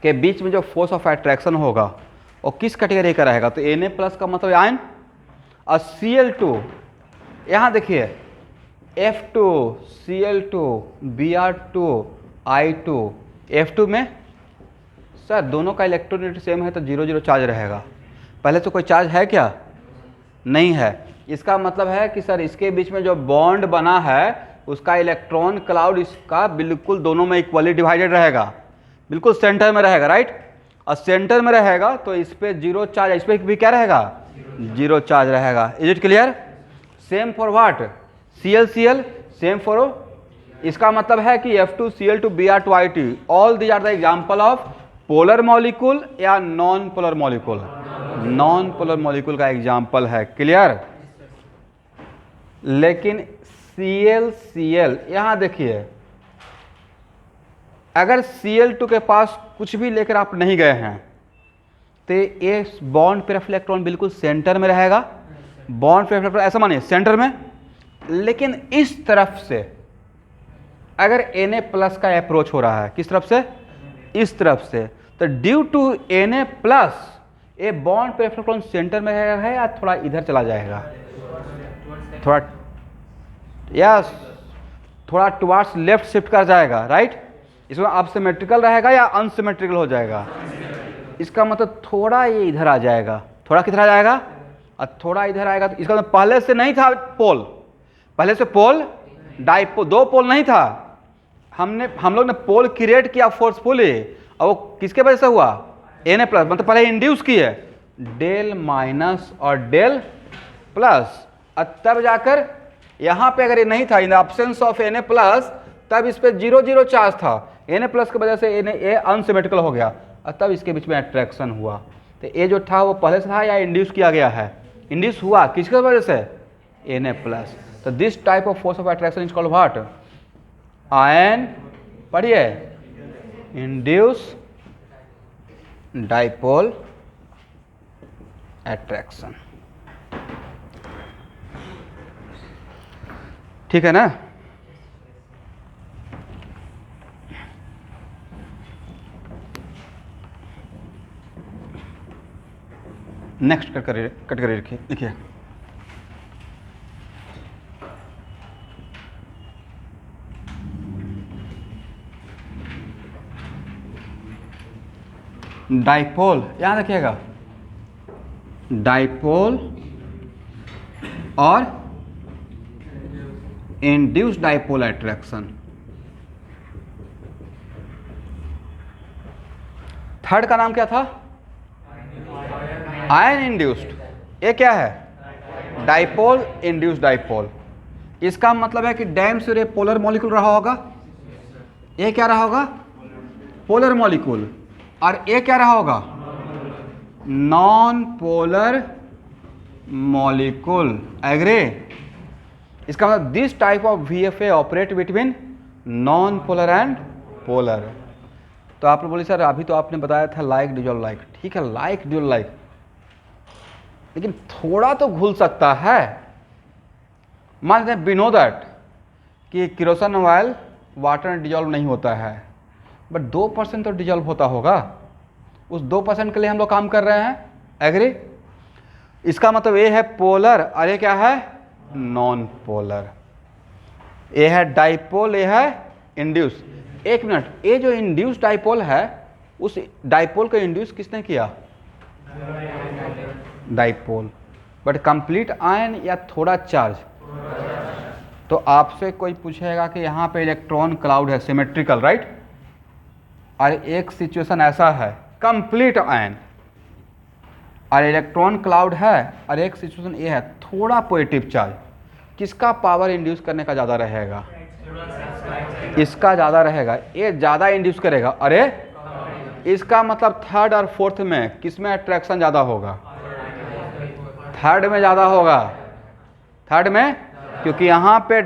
के बीच में जो force of attraction होगा वो किस category का रहेगा? तो Na प्लस का मतलब आयन और Cl2, यहाँ देखिए F2 Cl2 Br2 I2। F2 में सर दोनों का इलेक्ट्रोनेट सेम है तो 0 0 चार्ज रहेगा। पहले तो कोई चार्ज है क्या? नहीं है। इसका मतलब है कि सर इसके बीच में जो बॉन्ड बना है उसका इलेक्ट्रॉन क्लाउड इसका बिल्कुल दोनों में इक्वली डिवाइडेड रहेगा, बिल्कुल सेंटर में रहेगा, राइट? और सेंटर में रहेगा तो इस पे 0 चार्ज, इस पे भी क्या रहेगा? 0 चार्ज रहेगा। Is it clear? Same for what? Cl Cl same for इसका मतलब है कि F2Cl2 Br2 all these are the example of polar molecule या non polar molecule. Non polar molecule का एग्जाम्पल है, क्लियर। लेकिन Cl यहां देखिए, अगर Cl2 के पास कुछ भी लेकर आप नहीं गए हैं तो ये बॉन्ड पे इलेक्ट्रॉन बिल्कुल सेंटर में रहेगा। बॉन्ड पे इलेक्ट्रॉन ऐसा मानिए सेंटर में, लेकिन इस तरफ से अगर Na प्लस का अप्रोच हो रहा है, किस तरफ से? इस तरफ से, तो ड्यू टू Na प्लस ये बॉन्ड पे इलेक्ट्रॉन सेंटर में रहेगा या थोड़ा इधर चला जाएगा? थोड़ा यस, थोड़ा टुवार्ड्स लेफ्ट शिफ्ट कर जाएगा, राइट। इसमें अब सिमेट्रिकल रहेगा या अनसिमेट्रिकल हो जाएगा? इसका मतलब थोड़ा ये इधर आ जाएगा। थोड़ा किधर आ जाएगा? और थोड़ा इधर आएगा। तो इसका मतलब पहले से नहीं था पोल, पहले से पोल डाइपोल, दो पोल नहीं था। हम लोग ने पोल क्रिएट किया फोर्सफुली, और वो किसके वजह से हुआ? Na प्लस, मतलब पहले इंड्यूस किए डेल माइनस और डेल प्लस, और तब जाकर यहाँ पे अगर ये नहीं था, in the absence of Na plus, तब इस पे 0-0 चार्ज था। Na प्लस की वजह से ये अनसिमेट्रिकल हो गया, और तब इसके बीच में अट्रैक्शन हुआ। तो ये जो था वो पहले से था या इंड्यूस किया गया है? इंड्यूस हुआ, किसकी वजह से? Na plus. तो this type of force of attraction is called what? Ion, पढ़िए, इंड्यूस डाइपोल अट्रैक्शन। ठीक है ना? नेक्स्ट कट करिए लिखिए। डाइपोल, यहां रखिएगा, डाइपोल और इंड्यूस्ड डाइपोल अट्रैक्शन। थर्ड का नाम क्या था? Ion induced. ये क्या है? Dipole, induced dipole. इसका मतलब है कि डैम से पोलर मॉलिक्यूल रहा होगा, ये क्या रहा होगा? पोलर मॉलिक्यूल, और ये क्या रहा होगा? Non polar molecule. एग्री? इसका मतलब this type of VFA operate between non polar and polar. तो आप लोग बोले सर अभी तो आपने बताया था लाइक डिजॉल्व लाइक, ठीक है, लाइक डिजॉल्व लाइक, लेकिन थोड़ा तो घुल सकता है। मान लेते वी नो दैट कि केरोसिन ऑयल वाटर में डिजॉल्व नहीं होता है, बट 2% तो डिजॉल्व होता होगा। उस 2% के लिए हम लोग काम कर रहे हैं। एग्री? इसका मतलब ये है पोलर और ये क्या है? Non polar. ये है डाइपोल, ये है इंड्यूस। एक मिनट, ये जो इंड्यूस डाइपोल है, उस डाइपोल को इंड्यूस किसने किया? डाइपोल। बट कंप्लीट आयन या थोड़ा चार्ज? तो आपसे कोई पूछेगा कि यहाँ पे इलेक्ट्रॉन क्लाउड है, सिमेट्रिकल, राइट, और एक सिचुएशन ऐसा है कंप्लीट आयन, और इलेक्ट्रॉन क्लाउड है, और एक सिचुएशन ये है थोड़ा पॉजिटिव चार्ज। किसका पावर इंड्यूस करने का ज़्यादा रहेगा? इसका ज़्यादा रहेगा, ये ज़्यादा इंड्यूस करेगा। अरे इसका मतलब थर्ड और फोर्थ में किस में अट्रैक्शन ज़्यादा होगा? थर्ड में ज़्यादा होगा। थर्ड में, क्योंकि यहाँ पे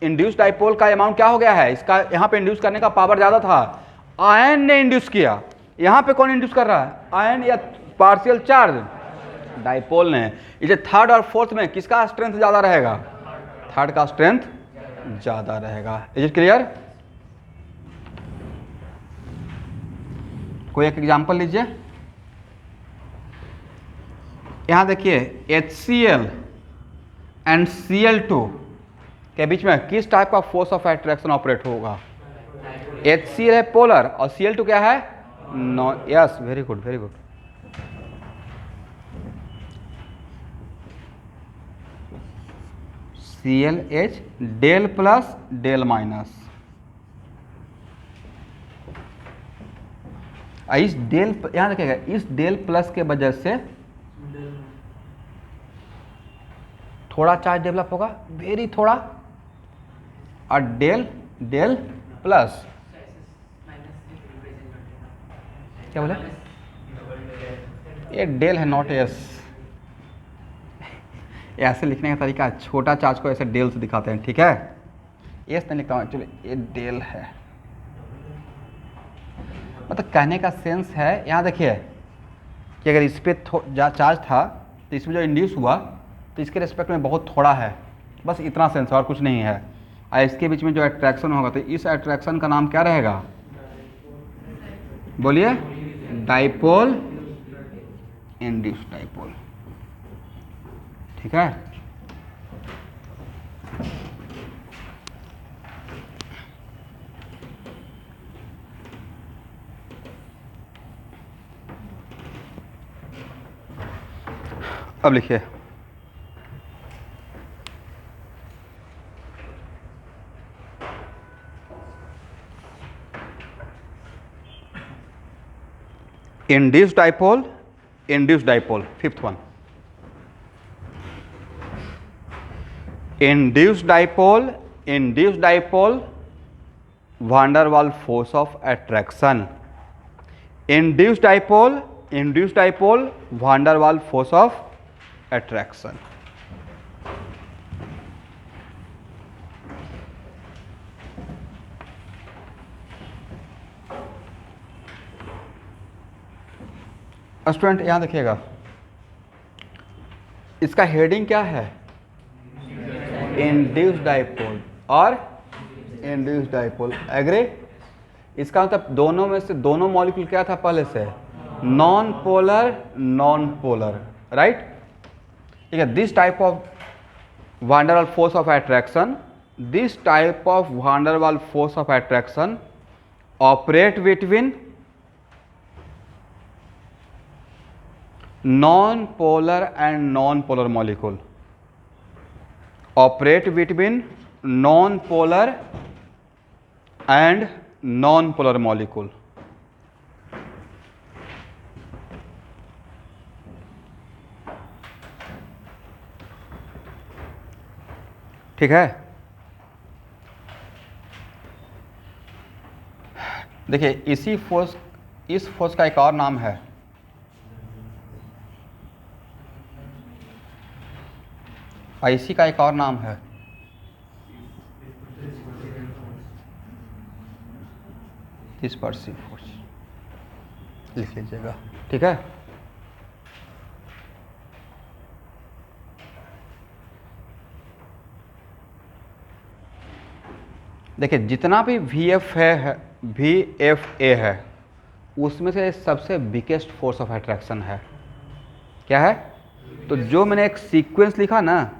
इंड्यूस डाइपोल का अमाउंट क्या हो गया है? इसका यहाँ पे इंड्यूस करने का पावर ज़्यादा था, आयन ने इंड्यूस किया। यहाँ पे कौन इंड्यूस कर रहा है? आयन या पार्शियल चार्ज? डाइपोल ने। इसे थर्ड और फोर्थ में किसका स्ट्रेंथ ज़्यादा रहेगा? थर्ड का स्ट्रेंथ ज़्यादा रहेगा। Is it clear? कोई एक एग्जांपल लीजिए। यहाँ देखिए HCl एंड Cl2 के बीच में किस टाइप का फोर्स ऑफ अट्रैक्शन ऑपरेट होगा? HCl है पोलर और Cl2 क्या है? Non. Yes, very good, very good. ClH del plus del minus. इस डेल, यहां देखिएगा, इस डेल प्लस के वजह से थोड़ा चार्ज डेवलप होगा, वेरी थोड़ा, और डेल डेल प्लस, क्या बोले, ये डेल है नॉट एस। ऐसे लिखने का तरीका, छोटा चार्ज को ऐसे डेल से दिखाते हैं, ठीक है। एस नहीं लिखता हूँ एक्चुअली, ये डेल है। मतलब कहने का सेंस है, यहाँ देखिए कि अगर इस पर चार्ज था तो इसमें जो इंड्यूस हुआ तो इसके रिस्पेक्ट में बहुत थोड़ा है, बस इतना सेंस और कुछ नहीं है। और इसके बीच में जो अट्रैक्शन होगा तो इस अट्रैक्शन का नाम क्या रहेगा, बोलिए, डाइपोल, इंड्यूस डाइपोल, ठीक है। अब लिखिए, induced dipole, induced dipole, fifth one, induced dipole, induced dipole, van der Waals force of attraction, induced dipole, induced dipole, van der Waals force of attraction. Student यहाँ देखिएगा, इसका हेडिंग क्या है, induced dipole और इंड्यूस्ड डाइपोल, एग्री। इसका मतलब दोनों में से दोनों मॉलिक्यूल क्या था पहले से, non polar non polar, right. ठीक है, this type of van der Waals force of attraction, this type of van der Waals force of attraction operate between non-polar and non-polar molecule, operate between non-polar and non-polar molecule. ठीक है, देखिए इस force का एक और नाम है, इसी का एक और नाम है डिस्पर्सिव फोर्स, लिख लीजिएगा, ठीक है। देखिए जितना भी VFA है उसमें से सबसे बिगेस्ट फोर्स ऑफ अट्रैक्शन है, क्या है, तो जो मैंने एक सीक्वेंस लिखा ना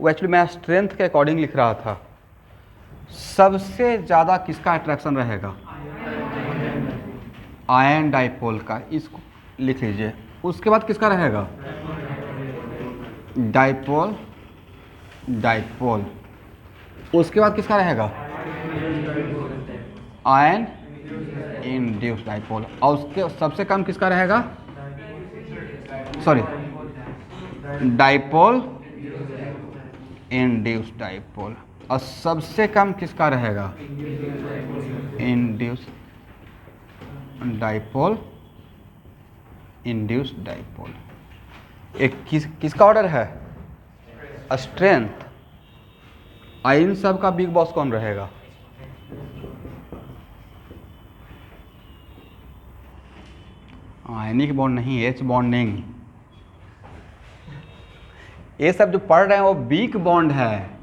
वो एक्चुअली मैं स्ट्रेंथ के अकॉर्डिंग लिख रहा था। सबसे ज़्यादा किसका अट्रैक्शन रहेगा, आयन डाइपोल का, इसको लिख लीजिए। उसके बाद किसका रहेगा, डाइपोल डाइपोल। उसके बाद किसका रहेगा, आयन इंड्यूस डाइपोल। और उसके सबसे कम किसका रहेगा, सॉरी, डाइपोल इंड्यूस डाइपोल। और सबसे कम किसका रहेगा, इंड्यूस डाइपोल, इंड्यूस डाइपोल। एक किसका ऑर्डर है, स्ट्रेंथ। इन सब का बिग बॉस कौन रहेगा, आयनिक बॉन्ड नहीं, एच बॉन्डिंग। ये सब जो पढ़ रहे हैं वो वीक बॉन्ड है।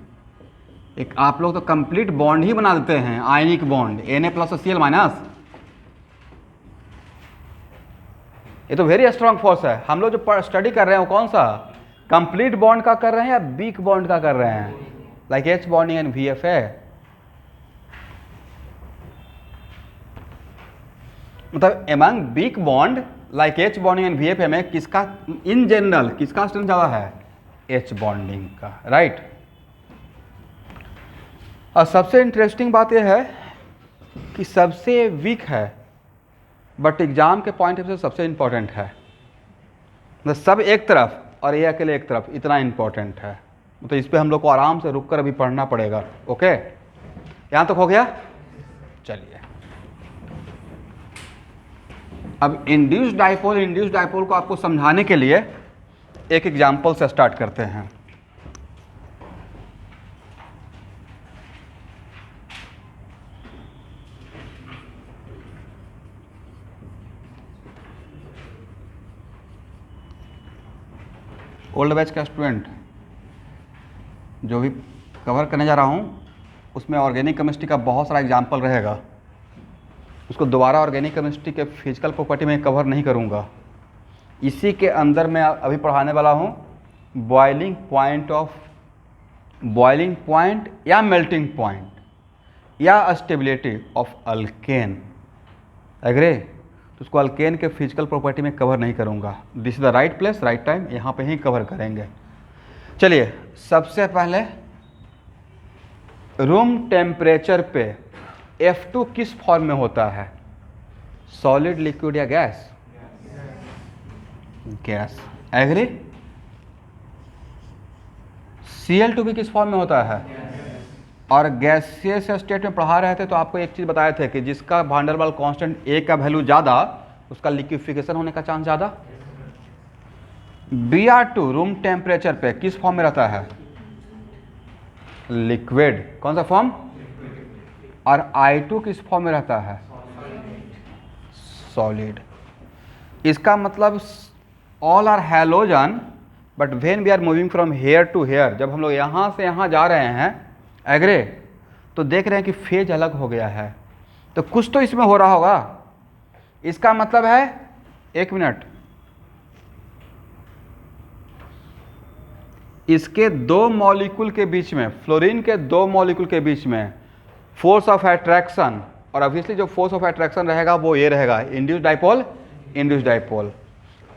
एक आप लोग तो कंप्लीट बॉन्ड ही बना देते हैं, आयनिक बॉन्ड Na+Cl-। ये तो वेरी स्ट्रांग फोर्स है। हम लोग जो स्टडी कर रहे हैं वो कौन सा, कंप्लीट बॉन्ड का कर रहे हैं या वीक बॉन्ड का कर रहे हैं, like H bonding and VFA। मतलब among weak bond like H bonding and VFA में किसका इन जनरल किसका स्ट्रेंथ ज़्यादा है, H बॉन्डिंग का, राइट। और सबसे इंटरेस्टिंग बात यह है कि सबसे वीक है बट एग्जाम के पॉइंट ऑफ व्यू से सबसे इंपॉर्टेंट है। मतलब सब एक तरफ और ये अकेले एक तरफ, इतना इंपॉर्टेंट है। तो इस पर हम लोग को आराम से रुक कर अभी पढ़ना पड़ेगा, ओके। यहां तक हो गया। चलिए अब इंड्यूस्ड डाइपोल को आपको समझाने के लिए एक एग्जाम्पल से स्टार्ट करते हैं। ओल्ड बैच का स्टूडेंट जो भी कवर करने जा रहा हूँ उसमें ऑर्गेनिक केमिस्ट्री का बहुत सारा एग्जाम्पल रहेगा, उसको दोबारा ऑर्गेनिक केमिस्ट्री के फिजिकल प्रॉपर्टी में कवर नहीं करूँगा। इसी के अंदर मैं अभी पढ़ाने वाला हूँ बॉइलिंग पॉइंट या मेल्टिंग पॉइंट या स्टेबिलिटी ऑफ अल्केन। एग्री? तो उसको अल्केन के फिजिकल प्रॉपर्टी में कवर नहीं करूँगा। This is the right place right time, यहाँ पे ही कवर करेंगे। चलिए सबसे पहले रूम टेम्परेचर पे F2 किस फॉर्म में होता है? सॉलिड, लिक्विड या गैस? गैस। एग्री? Cl2 भी किस फॉर्म में होता है? और गैसियस स्टेट में पढ़ा रहे थे तो आपको एक चीज बताए थे कि जिसका वान डेर वाल कांस्टेंट A का वैल्यू ज़्यादा उसका लिक्विफिकेशन होने का चांस ज़्यादा। Br2 रूम टेम्परेचर पे किस फॉर्म में रहता है? लिक्विड। कौन सा फॉर्म? और I2 किस फॉर्म में रहता है? सॉलिड। इसका मतलब all are halogen but when we are moving from here to here, जब हम लोग यहाँ से यहाँ जा रहे हैं एग्रे, तो देख रहे हैं कि फेज अलग हो गया है, तो कुछ तो इसमें हो रहा होगा। इसका मतलब है, एक मिनट, इसके दो मॉलिक्यूल के बीच में, फ्लोरीन के दो मॉलिक्यूल के बीच में फोर्स ऑफ अट्रैक्शन, और ऑब्वियसली जो फोर्स ऑफ अट्रैक्शन रहेगा वो ये रहेगा इंड्यूस्ड डाइपोल।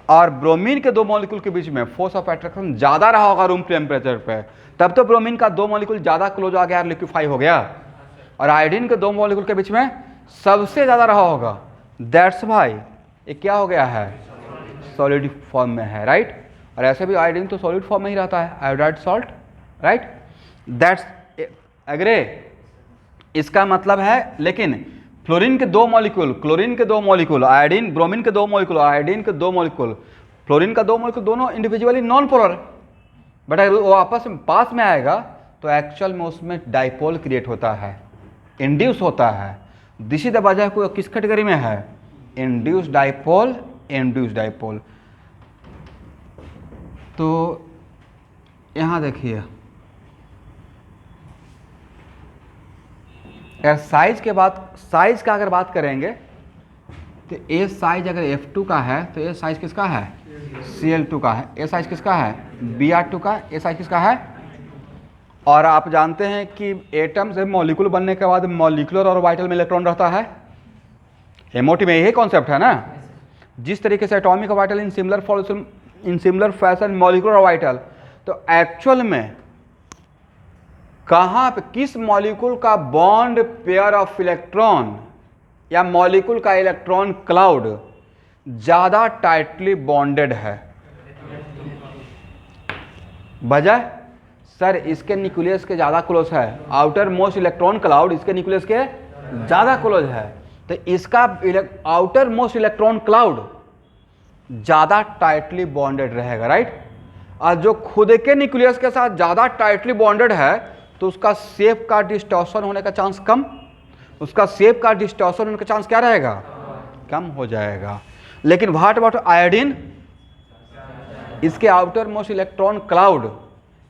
और ब्रोमीन के दो मॉलिक्यूल के बीच में फोर्स ऑफ अट्रैक्शन ज़्यादा रहा होगा रूम टेम्परेचर पे, तब तो ब्रोमीन का दो मॉलिक्यूल ज़्यादा क्लोज आ गया, लिक्विफाई हो गया। और आयोडीन के दो मॉलिक्यूल के बीच में सबसे ज़्यादा रहा होगा, दैट्स वाई ये क्या हो गया है? सॉलिड फॉर्म में है, राइट? और ऐसे भी आयोडीन तो सॉलिड फॉर्म में ही रहता है, iodide salt, right? That's Agre. इसका मतलब है, लेकिन फ्लोरीन के दो मॉलिक्यूल, क्लोरीन के दो मॉलिक्यूल, आयोडीन, ब्रोमीन के दो मॉलिक्यूल, आयोडीन के दो मॉलिक्यूल, फ्लोरीन का दो मॉलिक्यूल, दोनों इंडिविजुअली नॉन पोलर, बट अगर वो आपस में पास में आएगा तो एक्चुअल में उसमें डाइपोल क्रिएट होता है, इंड्यूस होता है। दिस इज द वजह को किस कैटेगरी में है? Induce dipole. तो यहाँ देखिए, अगर साइज का अगर बात करेंगे तो ए साइज अगर F2 का है तो ए साइज किसका है? Cl2 का है। ए साइज किसका है? Br2 का। ए साइज किसका है? और आप जानते हैं कि एटम से मॉलिक्यूल बनने के बाद मॉलिक्यूलर और ऑर्बिटल में इलेक्ट्रॉन रहता है। हेमोटी में यही कॉन्सेप्ट है ना। जिस तरीके से atomic orbital in similar fashion molecular orbital, तो एक्चुअल में कहाँ पे किस मॉलिक्यूल का बॉन्ड पेयर ऑफ इलेक्ट्रॉन या मॉलिक्यूल का इलेक्ट्रॉन क्लाउड ज्यादा टाइटली बॉन्डेड है? वजह सर इसके न्यूक्लियस के ज्यादा क्लोज है, आउटर मोस्ट इलेक्ट्रॉन क्लाउड इसके न्यूक्लियस के ज्यादा क्लोज है, तो इसका आउटर मोस्ट इलेक्ट्रॉन क्लाउड ज्यादा टाइटली बॉन्डेड रहेगा, राइट? और जो खुद के न्यूक्लियस के साथ ज्यादा टाइटली बॉन्डेड है तो उसका शेप का डिस्टॉर्शन होने का चांस कम, उसका शेप का डिस्टॉर्शन होने का चांस क्या रहेगा? कम हो जाएगा। लेकिन व्हाट अबाउट आयोडीन? इसके आउटर मोस्ट इलेक्ट्रॉन क्लाउड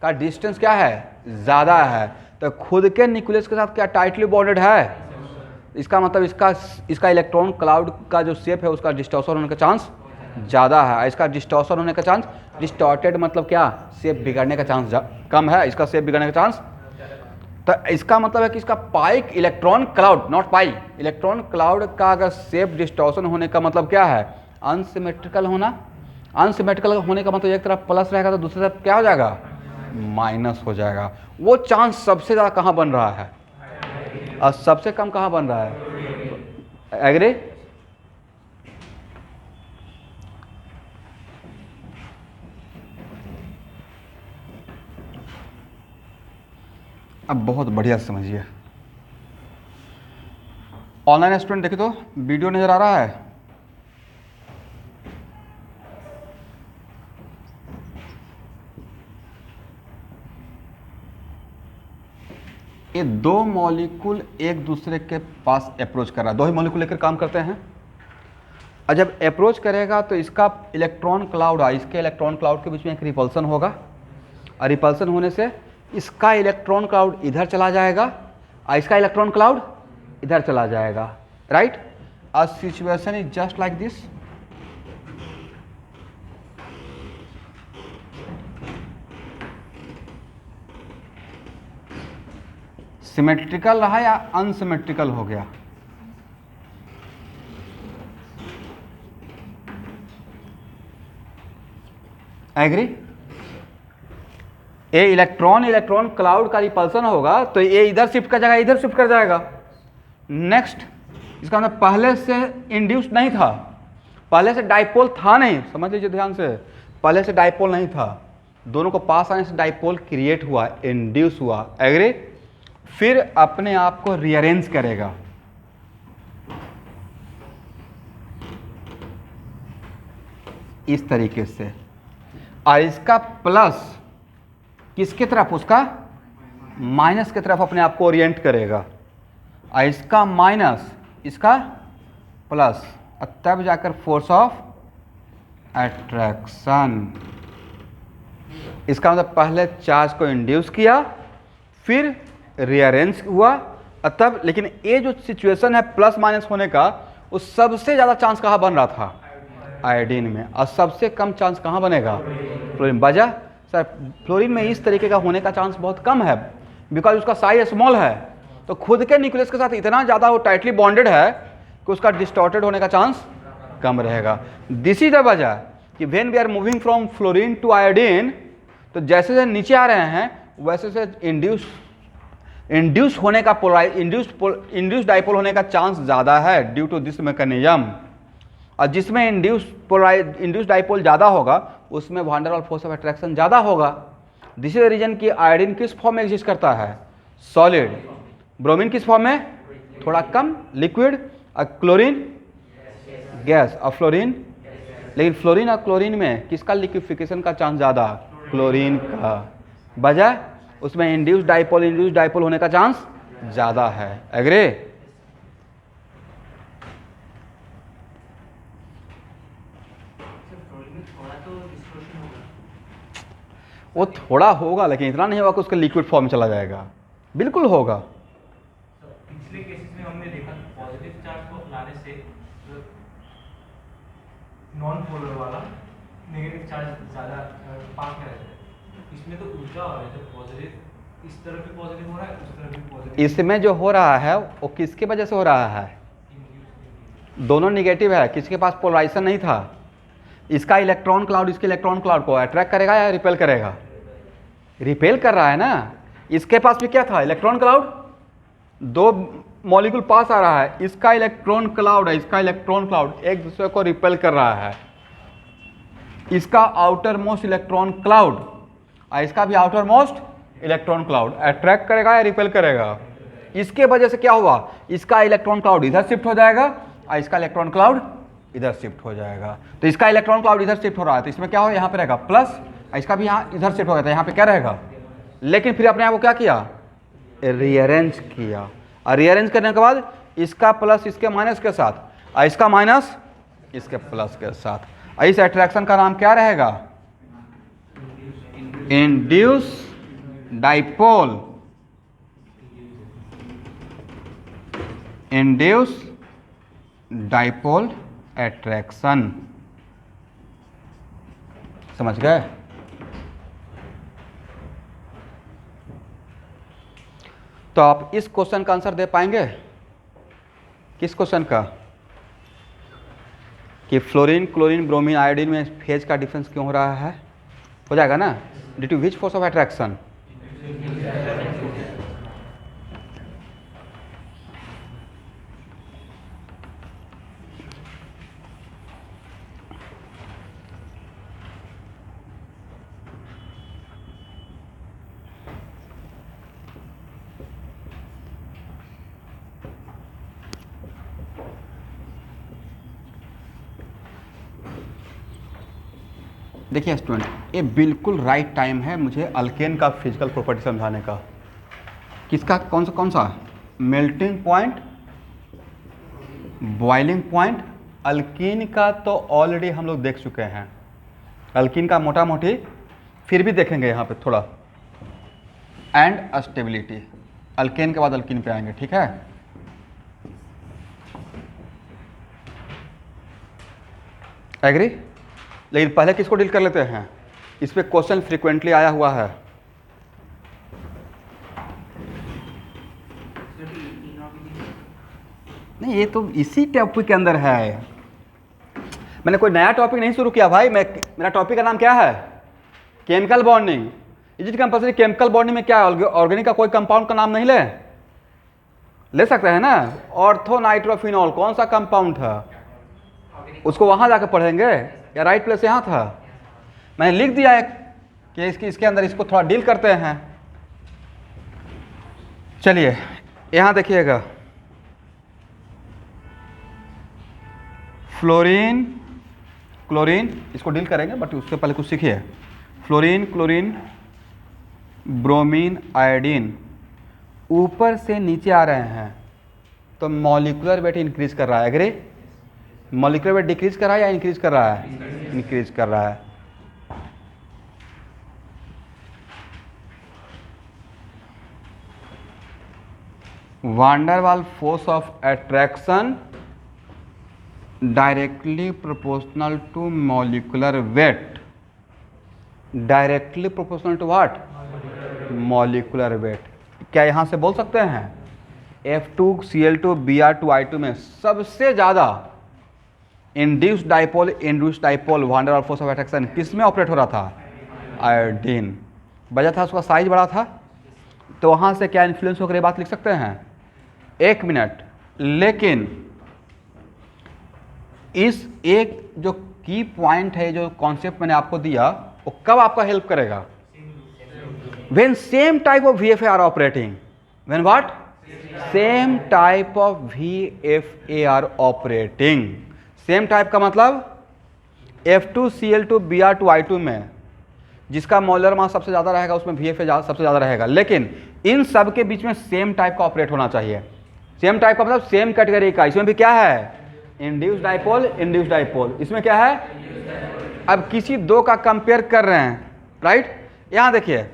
का डिस्टेंस क्या है? ज़्यादा है, तो खुद के न्यूक्लियस के साथ क्या टाइटली बॉन्डेड है? इसका मतलब इसका इलेक्ट्रॉन क्लाउड का जो शेप है उसका डिस्टॉर्शन होने का चांस ज़्यादा है। इसका डिस्टॉर्शन होने का चांस, डिस्टॉर्टेड मतलब क्या? शेप बिगड़ने का चांस कम है, इसका शेप बिगड़ने का चांस। तो इसका मतलब है कि इसका पाइक electron cloud, not pi, electron cloud का अगर शेप डिस्टॉर्शन होने का मतलब क्या है? अनसिमेट्रिकल होना। अनसिमेट्रिकल होने का मतलब एक तरफ प्लस रहेगा तो दूसरी तरफ क्या हो जाएगा? माइनस हो जाएगा। वो चांस सबसे ज़्यादा कहाँ बन रहा है और सबसे कम कहाँ बन रहा है? एग्री? अब बहुत बढ़िया समझिए, ऑनलाइन स्टूडेंट देखे तो वीडियो नज़र आ रहा है? ये दो मॉलिक्यूल एक दूसरे के पास अप्रोच कर रहा है, दो ही मॉलिक्यूल लेकर काम करते हैं, और जब अप्रोच करेगा तो इसका इलेक्ट्रॉन क्लाउड है, इसके इलेक्ट्रॉन क्लाउड के बीच में एक रिपल्सन होगा, और रिपल्सन होने से इसका इलेक्ट्रॉन क्लाउड इधर चला जाएगा और इसका इलेक्ट्रॉन क्लाउड इधर चला जाएगा, right. A situation is just like this. Symmetrical रहा या अनसिमेट्रिकल हो गया? एग्री? ये इलेक्ट्रॉन क्लाउड का रिपल्सन होगा तो ये इधर शिफ्ट कर जाएगा, इधर शिफ्ट कर जाएगा। नेक्स्ट, इसका मतलब पहले से इंड्यूस्ड नहीं था, पहले से डाइपोल था नहीं, समझ लीजिए ध्यान से, पहले से डाइपोल नहीं था, दोनों को पास आने से डाइपोल क्रिएट हुआ, इंड्यूस हुआ, एग्री। फिर अपने आप को रीअरेंज करेगा, इस तरीके से, और इसका प्लस किसके तरफ, उसका माइनस की तरफ अपने आप को ओरिएंट करेगा, और इसका माइनस इसका प्लस, और तब जाकर फोर्स ऑफ अट्रैक्शन। इसका मतलब पहले चार्ज को इंड्यूस किया, फिर रीअरेंज हुआ, और तब, लेकिन ये जो सिचुएशन है प्लस माइनस होने का, उस सबसे ज़्यादा चांस कहाँ बन रहा था? आयोडीन में। और सबसे कम चांस कहाँ बनेगा? फ्लोरीन। वजह सर, फ्लोरीन में इस तरीके का होने का चांस बहुत कम है, बिकॉज उसका साइज स्मॉल है, तो खुद के न्यूक्लियस के साथ इतना ज़्यादा वो टाइटली बॉन्डेड है कि उसका डिस्टॉर्टेड होने का चांस कम रहेगा। दिस इज द वजह कि when we are moving from fluorine to iodine, तो जैसे जैसे नीचे आ रहे हैं वैसे से इंड्यूस होने का इंड्यूस डाइपोल होने का चांस ज़्यादा है ड्यू टू दिस मैकेनिज्म। और जिसमें इंड्यूस डाइपोल ज़्यादा होगा उसमें van der Waals force of attraction ज़्यादा होगा। दिस इज द रीजन कि आयोडीन किस फॉर्म में एग्जिस्ट करता है? सॉलिड। ब्रोमीन किस फॉर्म में? थोड़ा कम लिक्विड। और क्लोरीन गैस, और फ्लोरीन, लेकिन फ्लोरीन और क्लोरीन में किसका लिक्विफिकेशन का चांस ज़्यादा? क्लोरीन का। वजह उसमें इंड्यूस डाइपोल होने का चांस ज़्यादा है, एग्री? वो थोड़ा होगा, लेकिन इतना नहीं होगा कि उसका लिक्विड फॉर्म में चला जाएगा, बिल्कुल होगा। पिछले केसेस में हमने देखा पॉजिटिव चार्ज को लाने से नॉन पोलर वाला नेगेटिव चार्ज ज़्यादा पास में रहता है। इसमें तो उल्टा हो रहा है, जब पॉजिटिव इस तरफ भी पॉजिटिव हो रहा है, उस तरफ भी पॉजिटिव। इसमें जो हो रहा है वो किसकी वजह से हो रहा है? दोनों निगेटिव है, किसके पास पोलराइजेशन नहीं था। इसका इलेक्ट्रॉन क्लाउड इसके इलेक्ट्रॉन क्लाउड को अट्रैक्ट करेगा या रिपेल करेगा? रिपेल कर रहा है ना। इसके पास भी क्या था? Electron cloud. दो मॉलिक्यूल पास आ रहा है, इसका इलेक्ट्रॉन क्लाउड है, इसका इलेक्ट्रॉन क्लाउड एक दूसरे को रिपेल कर रहा है। इसका आउटर मोस्ट इलेक्ट्रॉन क्लाउड और इसका भी outer most electron cloud attract करेगा या रिपेल करेगा? इसके वजह से क्या हुआ? इसका इलेक्ट्रॉन क्लाउड इधर शिफ्ट हो जाएगा और इसका इलेक्ट्रॉन क्लाउड इधर शिफ्ट हो जाएगा। तो इसका इलेक्ट्रॉन क्लाउड इधर शिफ्ट हो रहा है, तो इसमें क्या हो, यहाँ पे रहेगा प्लस, इसका भी यहाँ इधर शिफ्ट हो गया था, यहाँ पे क्या रहेगा? लेकिन फिर अपने आप को क्या किया? रीअरेंज किया। और रीअरेंज करने के बाद इसका प्लस इसके माइनस के साथ और इसका माइनस इसके प्लस के साथ। इस अट्रैक्शन का नाम क्या रहेगा? Induce dipole. Induce dipole attraction. समझ गए? तो आप इस क्वेश्चन का आंसर दे पाएंगे? किस क्वेश्चन का? कि फ्लोरीन, क्लोरीन, ब्रोमीन, आयोडीन में फेज का डिफरेंस क्यों हो रहा है? हो जाएगा ना? Due to which force of attraction? देखिए स्टूडेंट, ये बिल्कुल राइट टाइम है मुझे अल्केन का फिजिकल प्रॉपर्टी समझाने का। किसका? कौन सा? Melting point, boiling point. Alkyne का तो ऑलरेडी हम लोग देख चुके हैं, अल्कीन का मोटा मोटी, फिर भी देखेंगे यहाँ पे थोड़ा। एंड स्टेबिलिटी, अल्केन के बाद अल्कीन पे आएंगे, ठीक है। एग्री? लेकिन पहले किसको डील कर लेते हैं? इस पे क्वेश्चन फ्रीक्वेंटली आया हुआ है। नहीं, ये तो इसी टॉपिक के अंदर है। मैंने कोई नया टॉपिक नहीं शुरू किया भाई। मेरा टॉपिक का नाम क्या है? Chemical bonding. Is it compulsory? Chemical bonding में क्या है? ऑर्गेनिक का कोई कंपाउंड का नाम नहीं ले सकते हैं ना। ऑर्थोनाइट्रोफिनॉल कौन सा कंपाउंड था? उसको वहां जाकर पढ़ेंगे या राइट प्लेस यहाँ था? मैंने लिख दिया है कि इसके अंदर इसको थोड़ा डील करते हैं। चलिए यहाँ देखिएगा, फ्लोरीन क्लोरीन, इसको डील करेंगे बट उससे पहले कुछ सीखिए। फ्लोरीन क्लोरीन ब्रोमीन आयोडीन ऊपर से नीचे आ रहे हैं तो मॉलिक्यूलर वेट इंक्रीज कर रहा है। एग्री? मॉलिक्यूलर वेट डिक्रीज कर रहा है या इंक्रीज कर रहा है? इंक्रीज कर रहा है। Van der waal force of attraction directly proportional to molecular weight. Directly proportional to what? Molecular weight. क्या यहाँ से बोल सकते हैं F2Cl2 Br2I2 में सबसे ज़्यादा induced dipole wander waal force of attraction किस में ऑपरेट हो रहा था? आयोडीन। वजह था उसका साइज बड़ा था, तो वहाँ से क्या इन्फ्लुएंस होकर ये बात लिख सकते हैं? एक मिनट, लेकिन इस एक जो की पॉइंट है, जो कॉन्सेप्ट मैंने आपको दिया, वो कब आपका हेल्प करेगा? When same type of VFA are operating. When what? Same type of VFA are operating. Same type का मतलब F2Cl2 Br2I2 में जिसका मॉलर मास सबसे ज़्यादा रहेगा उसमें VFA सबसे ज़्यादा रहेगा, लेकिन इन सब के बीच में सेम टाइप का ऑपरेट होना चाहिए। सेम टाइप का मतलब सेम कैटेगरी का। इसमें भी क्या है? Induced dipole. इसमें क्या है? अब किसी दो का कंपेयर कर रहे हैं, राइट? यहाँ देखिए,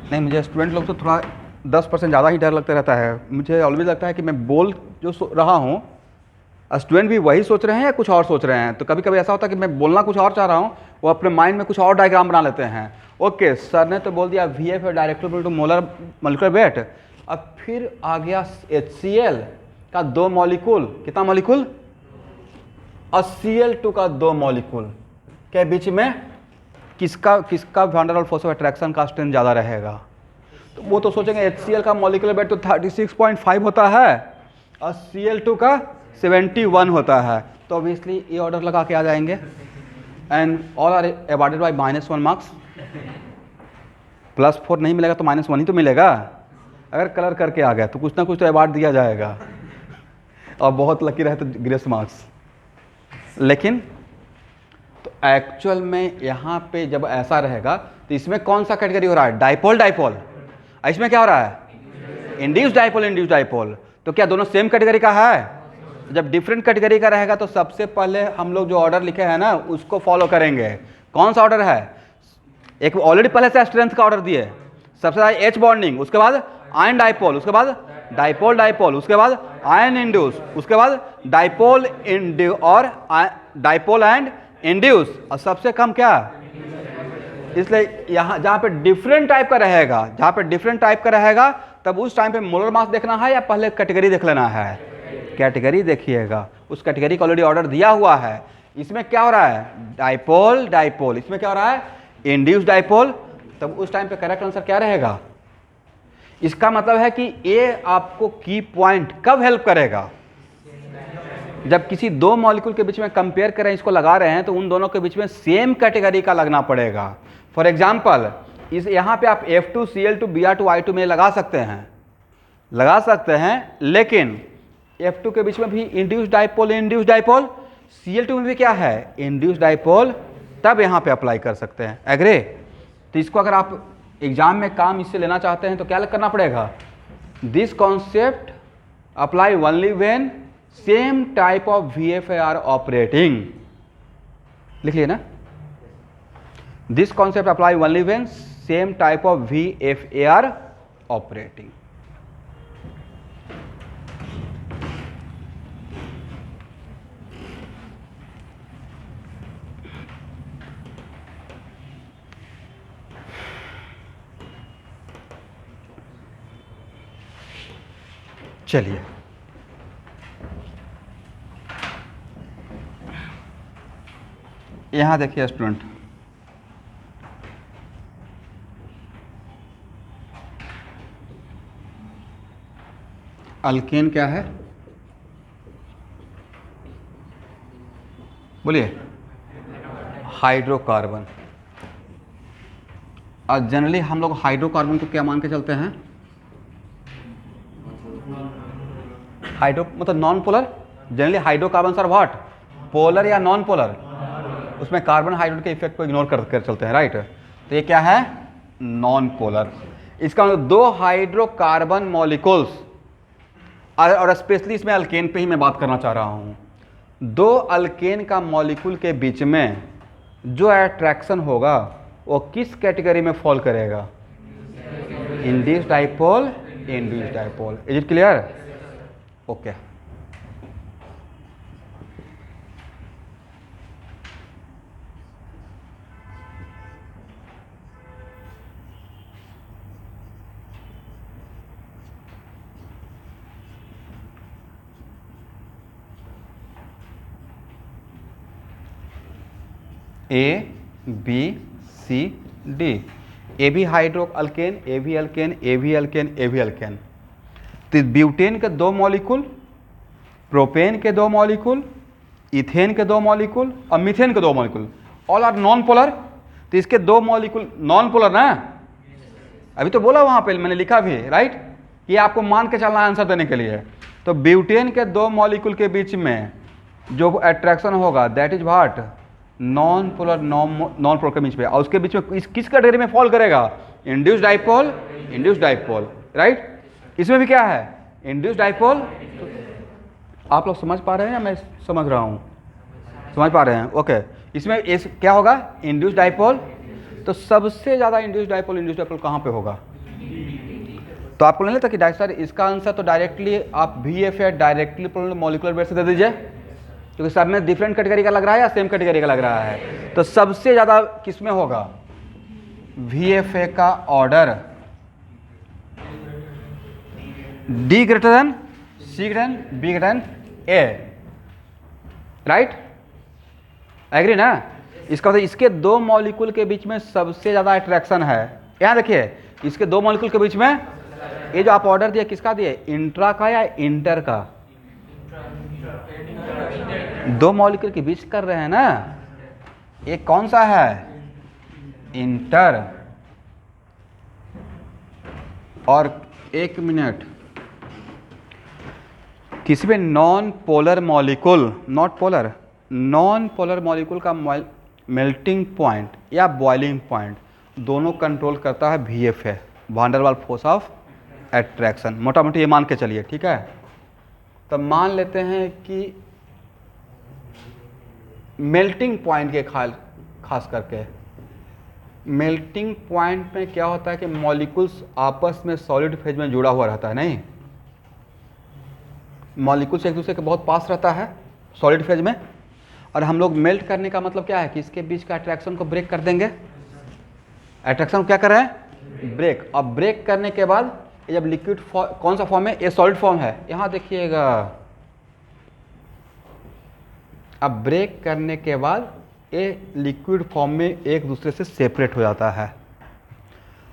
नहीं मुझे स्टूडेंट लोग तो थोड़ा 10% ज़्यादा ही डर लगता रहता है। मुझे ऑलवेज लगता है कि मैं बोल जो रहा हूँ, स्टूडेंट भी वही सोच रहे हैं या कुछ और सोच रहे हैं। तो कभी कभी ऐसा होता है कि मैं बोलना कुछ और चाह रहा हूँ, वो अपने माइंड में कुछ और डायग्राम बना लेते हैं। ओके, सर ने तो बोल दिया VFA directly to molecular weight. अब फिर आ गया HCl का 2 मॉलिक्यूल, कितना मॉलिक्यूल? और Cl2 का 2 मॉलिक्यूल के बीच में किसका wander waal force of attraction का स्ट्रेंथ ज़्यादा रहेगा? तो वो तो सोचेंगे HCl का मॉलिक्यूलर वेट तो 36.5 होता है और Cl2 का 71 होता है, तो ऑब्वियसली ये ऑर्डर लगा के आ जाएंगे। And all are awarded by -1 marks. +4 नहीं मिलेगा तो -1 ही तो मिलेगा। अगर कलर करके आ गया तो कुछ ना कुछ तो अवार्ड दिया जाएगा, और बहुत लकी रहे तो ग्रेस मार्क्स। लेकिन तो एक्चुअल में यहाँ पे जब ऐसा रहेगा तो इसमें कौन सा कैटेगरी हो रहा है? डाइपोल। इसमें क्या हो रहा है? Induced dipole. तो क्या दोनों सेम कैटेगरी का है? जब डिफरेंट कैटेगरी का रहेगा तो सबसे पहले हम लोग जो ऑर्डर लिखे हैं ना उसको फॉलो करेंगे। कौन सा ऑर्डर है? एक ऑलरेडी पहले से स्ट्रेंथ का ऑर्डर दिए, सबसे ज़्यादा H बॉन्डिंग, उसके बाद आयन डाइपोल, उसके बाद डाइपोल, उसके बाद आयन इंड्यूस, उसके बाद डाइपोल एंड इंड्यूस, और सबसे कम क्या? इसलिए यहाँ जहाँ पे डिफरेंट टाइप का रहेगा, तब उस टाइम पे मोलर मास देखना है या पहले कैटेगरी देख लेना है? कैटेगरी देखिएगा। उस कैटेगरी का ऑलरेडी ऑर्डर दिया हुआ है। इसमें क्या हो रहा है? डाइपोल। इसमें क्या हो रहा है? Induced dipole. तब उस टाइम पे करेक्ट आंसर क्या रहेगा? इसका मतलब है कि ये आपको की पॉइंट कब हेल्प करेगा? जब किसी 2 मॉलिक्यूल के बीच में कंपेयर करें, इसको लगा रहे हैं, तो उन दोनों के बीच में सेम कैटेगरी का लगना पड़ेगा। फॉर एग्जाम्पल, इस यहाँ पे आप F2Cl2 Br2I2 में लगा सकते हैं, लेकिन F2 के बीच में भी इंड्यूस्ड डाइपोल, Cl2 में भी क्या है? इंड्यूस्ड डाइपोल, तब यहाँ पे अप्लाई कर सकते हैं। एग्री? तो इसको अगर आप एग्जाम में काम इससे लेना चाहते हैं तो क्या करना पड़ेगा? This concept apply only when same type of VFAR operating. लिख लिए ना? This concept apply only when same type of VFAR operating. चलिए यहां देखिए स्टूडेंट, अल्केन क्या है? बोलिए। हाइड्रोकार्बन। और जनरली हम लोग हाइड्रोकार्बन को क्या मान के चलते हैं? हाइड्रो मतलब non polar. Generally hydrocarbon are what? Polar या नॉन पोलर। उसमें कार्बन हाइड्रोजन के इफेक्ट को इग्नोर कर चलते हैं, राइट? तो ये क्या है? Non polar. इसका मतलब दो हाइड्रोकार्बन मॉलिक्यूल्स, और स्पेशली इसमें अल्केन पे ही मैं बात करना चाह रहा हूँ। दो अल्केन का मॉलिक्यूल के बीच में जो अट्रैक्शन होगा वो किस कैटेगरी में फॉल करेगा? Induced dipole, induced dipole. Is it clear? Okay. A B C D. A भी हाइड्रो अल्केन, ए भी अल्केन, ए भी अल्केन, ए भी अल्केन। तो ब्यूटेन के दो मॉलिक्यूल, प्रोपेन के दो मॉलिक्यूल, इथेन के दो मॉलिक्यूल और मीथेन के दो molecule, all are non polar. तो इसके दो मॉलिक्यूल नॉन पोलर ना, अभी तो बोला वहां पे, मैंने लिखा भी, राइट? ये आपको मान के चलना है आंसर देने के लिए। तो ब्यूटेन के दो मॉलिक्यूल के बीच में जो अट्रैक्शन होगा that is what? Non polar, non polar के बीच में। और उसके बीच में किस कैटेगरी में फॉल करेगा? Induced dipole, induced dipole, right? इसमें भी क्या है? Induced dipole. आप लोग समझ पा रहे हैं या मैं समझ रहा हूँ? समझ पा रहे हैं? ओके। इसमें इस क्या होगा? Induced dipole. तो सबसे ज़्यादा इंड्यूस्ड डाइपोल कहाँ पे होगा? तो आपको नहीं लगता कि सर इसका आंसर तो डायरेक्टली आप VFAR डायरेक्टली मॉलिक्यूलर वेट से दे दीजिए, क्योंकि सब में डिफरेंट कैटेगरी का लग रहा है या सेम कैटेगरी का लग रहा है? तो सबसे ज़्यादा किस में होगा? VFA का order D greater than C greater than B greater than A, right? Agree ना? इसका मतलब इसके दो मॉलिक्यूल के बीच में सबसे ज़्यादा अट्रैक्शन है। यहाँ देखिए, इसके दो मॉलिक्यूल के बीच में ये जो आप ऑर्डर दिए किसका दिए? इंट्रा का या इंटर का? दो मॉलिक्यूल के बीच कर रहे हैं ना, एक कौन सा है? इंटर। और एक मिनट, किसी भी non polar molecule, not polar, non polar molecule का मेल्टिंग पॉइंट या बॉइलिंग पॉइंट दोनों कंट्रोल करता है VFA, van der Waals force of attraction. मोटा मोटी ये मान के चलिए, ठीक है? तो मान लेते हैं कि मेल्टिंग पॉइंट के खास करके मेल्टिंग पॉइंट में क्या होता है कि मॉलिक्यूल्स आपस में सॉलिड फेज में जुड़ा हुआ रहता है, नहीं? मॉलिक्यूल्स एक दूसरे के बहुत पास रहता है सॉलिड फेज में, और हम लोग मेल्ट करने का मतलब क्या है कि इसके बीच का अट्रैक्शन को ब्रेक कर देंगे। अट्रैक्शन को क्या कर रहे हैं? ब्रेक। और ब्रेक करने के बाद ये जब लिक्विड कौन सा फॉर्म है? ये सॉलिड फॉर्म है। यहाँ देखिएगा, अब ब्रेक करने के बाद ये लिक्विड फॉर्म में एक दूसरे से सेपरेट हो जाता है।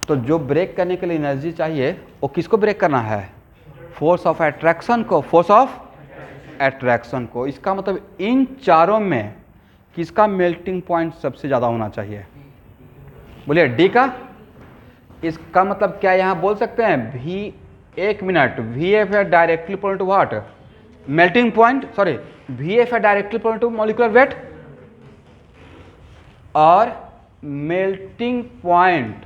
तो जो ब्रेक करने के लिए एनर्जी चाहिए वो किसको ब्रेक करना है? फोर्स ऑफ एट्रैक्शन को, फोर्स ऑफ एट्रैक्शन को। इसका मतलब इन चारों में किसका मेल्टिंग पॉइंट सबसे ज़्यादा होना चाहिए? बोलिए डी का। इसका मतलब क्या यहाँ बोल सकते हैं? एक मिनट, VFAR directly equal to what? Melting point, sorry, VFAR directly equal to molecular weight. और मेल्टिंग पॉइंट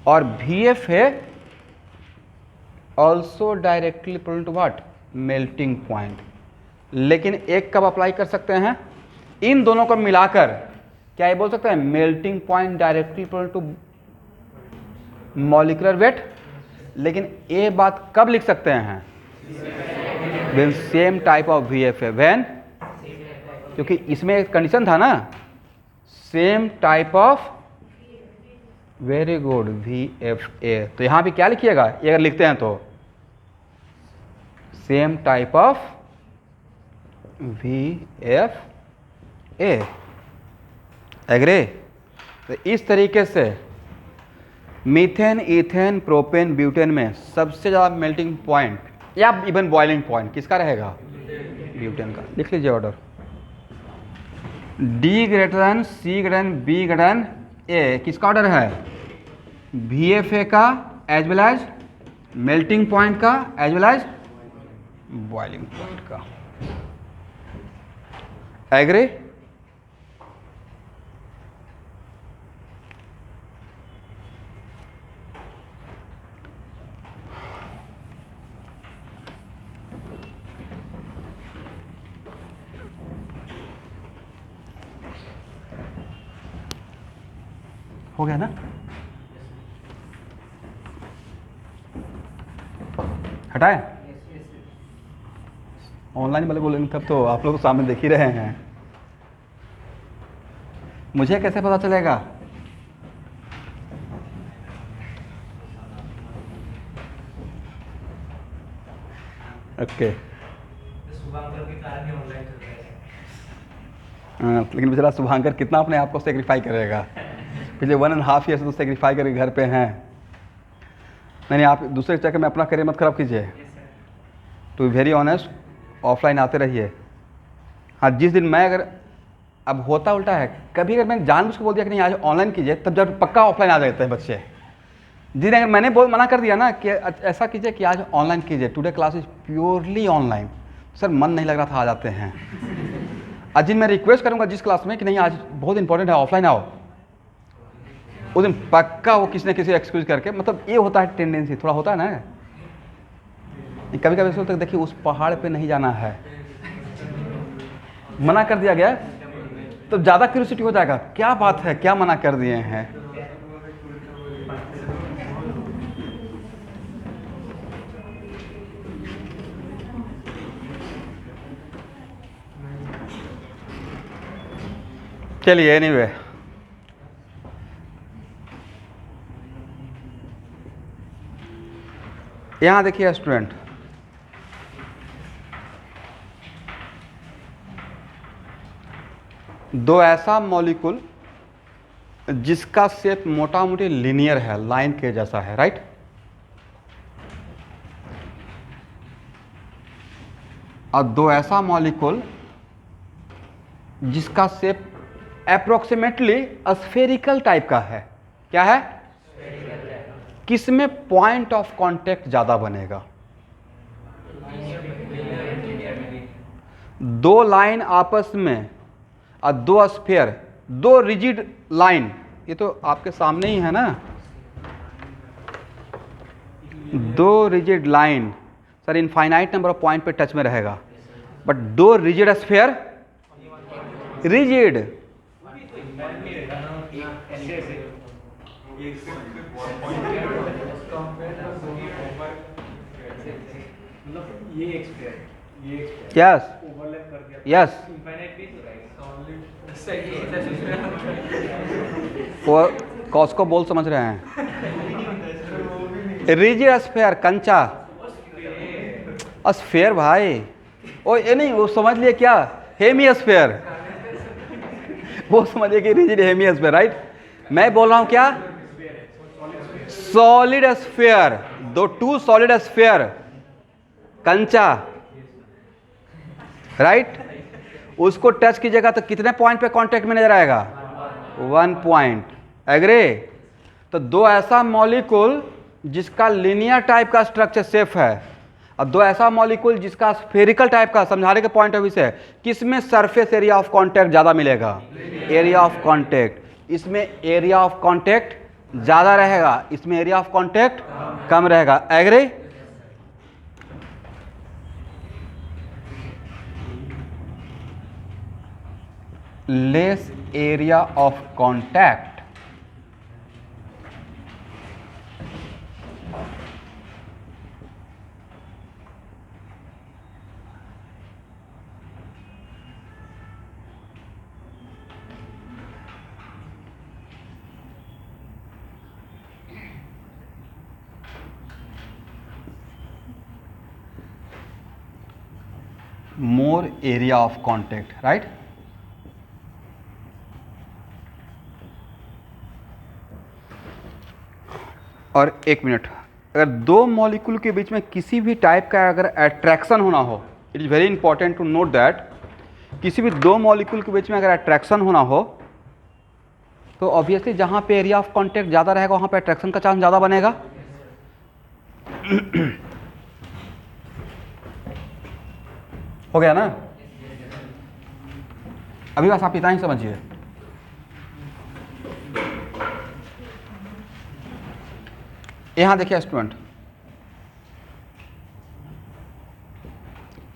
और VF है also directly proportional to what, melting point. लेकिन एक कब अप्लाई कर सकते हैं, इन दोनों को मिलाकर क्या ये बोल सकते हैं melting point directly proportional to molecular weight. लेकिन ये बात कब लिख सकते हैं, when same type of VF है, व्हेन, क्योंकि इसमें एक कंडीशन था ना, same type of, very good, VFA। तो यहां भी क्या लिखिएगा, ये अगर लिखते हैं तो same type of VFA, agree. तो इस तरीके से मीथेन, इथेन, प्रोपेन, ब्यूटेन में सबसे ज़्यादा मेल्टिंग पॉइंट या इवन बॉइलिंग पॉइंट किसका रहेगा, ब्यूटेन का। लिख लीजिए order, D greater than C greater than B greater than A, किसका ऑर्डर है, VFA का as well as melting point का as well as boiling point का, एग्री। हो गया ना, हटाए, ऑनलाइन वाले बोलेंगे तब तो आप लोग सामने देख ही रहे हैं, मुझे कैसे पता चलेगा। ओके, शुभांकर के कारण ही ऑनलाइन चल रहा है। लेकिन बेचारा शुभांकर कितना अपने आप को सेक्रीफाई करेगा, पिछले 1.5 ईयर से तो सेक्रीफाई करके घर पे हैं। नहीं, आप दूसरे चक्कर में अपना करियर मत खराब कीजिए, to be very honest, offline आते रहिए। हाँ, जिस दिन मैं अगर, अब होता उल्टा है, कभी अगर मैंने जानबूझ के बोल दिया कि नहीं आज ऑनलाइन कीजिए, तब जब पक्का ऑफलाइन आ जाते हैं बच्चे। जिस दिन अगर मैंने मना कर दिया ना कि ऐसा कीजिए कि आज ऑनलाइन कीजिए, today class is purely online, sir मन नहीं लग रहा था, आ जाते हैं। आज दिन मैं रिक्वेस्ट करूँगा जिस क्लास में कि नहीं आज बहुत इंपॉर्टेंट है ऑफलाइन आओ, उस दिन पक्का वो किसी न किसी एक्सक्यूज करके, मतलब ये होता है टेंडेंसी, थोड़ा होता है ना, कभी कभी सोचते देखिए उस पहाड़ पे नहीं जाना है, मना कर दिया गया तो ज़्यादा क्यूरियोसिटी हो जाएगा, क्या बात है, क्या मना कर दिए हैं। चलिए एनीवे, यहाँ देखिए स्टूडेंट, दो ऐसा मॉलिक्यूल जिसका शेप मोटा मोटी लीनियर है, लाइन के जैसा है, राइट। और दो ऐसा मॉलिक्यूल जिसका शेप अप्रोक्सीमेटली स्फेरिकल टाइप का है, क्या है, किसमें पॉइंट ऑफ कांटेक्ट ज्यादा बनेगा, दो लाइन आपस में और दो स्फीयर, दो रिजिड लाइन, ये तो आपके सामने ही है ना, दो rigid line, sir infinite number of point पे टच में रहेगा, बट दो रिजिड स्फीयर, रिजिड, ये एक्सपेयर, यस ओवरलैप कर दिया, यस, इनफाइनाइट नहीं हो रहा है, कॉस्को बोल समझ रहे हैं, रिजिड स्फीयर, कंचा स्फीयर भाई, ओ ये नहीं, वो समझ लिए क्या, हेमी स्फीयर, वो समझिए कि रिजिड हेमी स्फीयर, राइट। मैं बोल रहा हूं क्या, सॉलिड स्फीयर, दो टू सॉलिड स्फीयर, कंचा, राइट। उसको टच कीजिएगा तो कितने पॉइंट पे कांटेक्ट में नजर आएगा, 1 पॉइंट, एग्री। तो दो ऐसा मॉलिक्यूल जिसका लीनियर टाइप का स्ट्रक्चर शेप है और दो ऐसा मॉलिक्यूल जिसका स्फेरिकल टाइप का, समझाने के पॉइंट ऑफ व्यू से किसमें सरफेस एरिया ऑफ कांटेक्ट ज्यादा मिलेगा, एरिया ऑफ कांटेक्ट। इसमें एरिया ऑफ कांटेक्ट ज़्यादा रहेगा, इसमें एरिया ऑफ कांटेक्ट कम रहेगा। Agree? Less area of contact more area of contact, right? और एक मिनट, अगर दो मॉलिक्यूल के बीच में किसी भी टाइप का अगर अट्रैक्शन होना हो, it is very important to note that, किसी भी दो मॉलिक्यूल के बीच में अगर अट्रैक्शन होना हो तो ऑब्वियसली जहाँ पे एरिया ऑफ कांटेक्ट ज़्यादा रहेगा वहाँ पे अट्रैक्शन का चांस ज़्यादा बनेगा। हो गया ना? अभी बस आप इतना ही समझिए। यहां देखिए स्टूडेंट,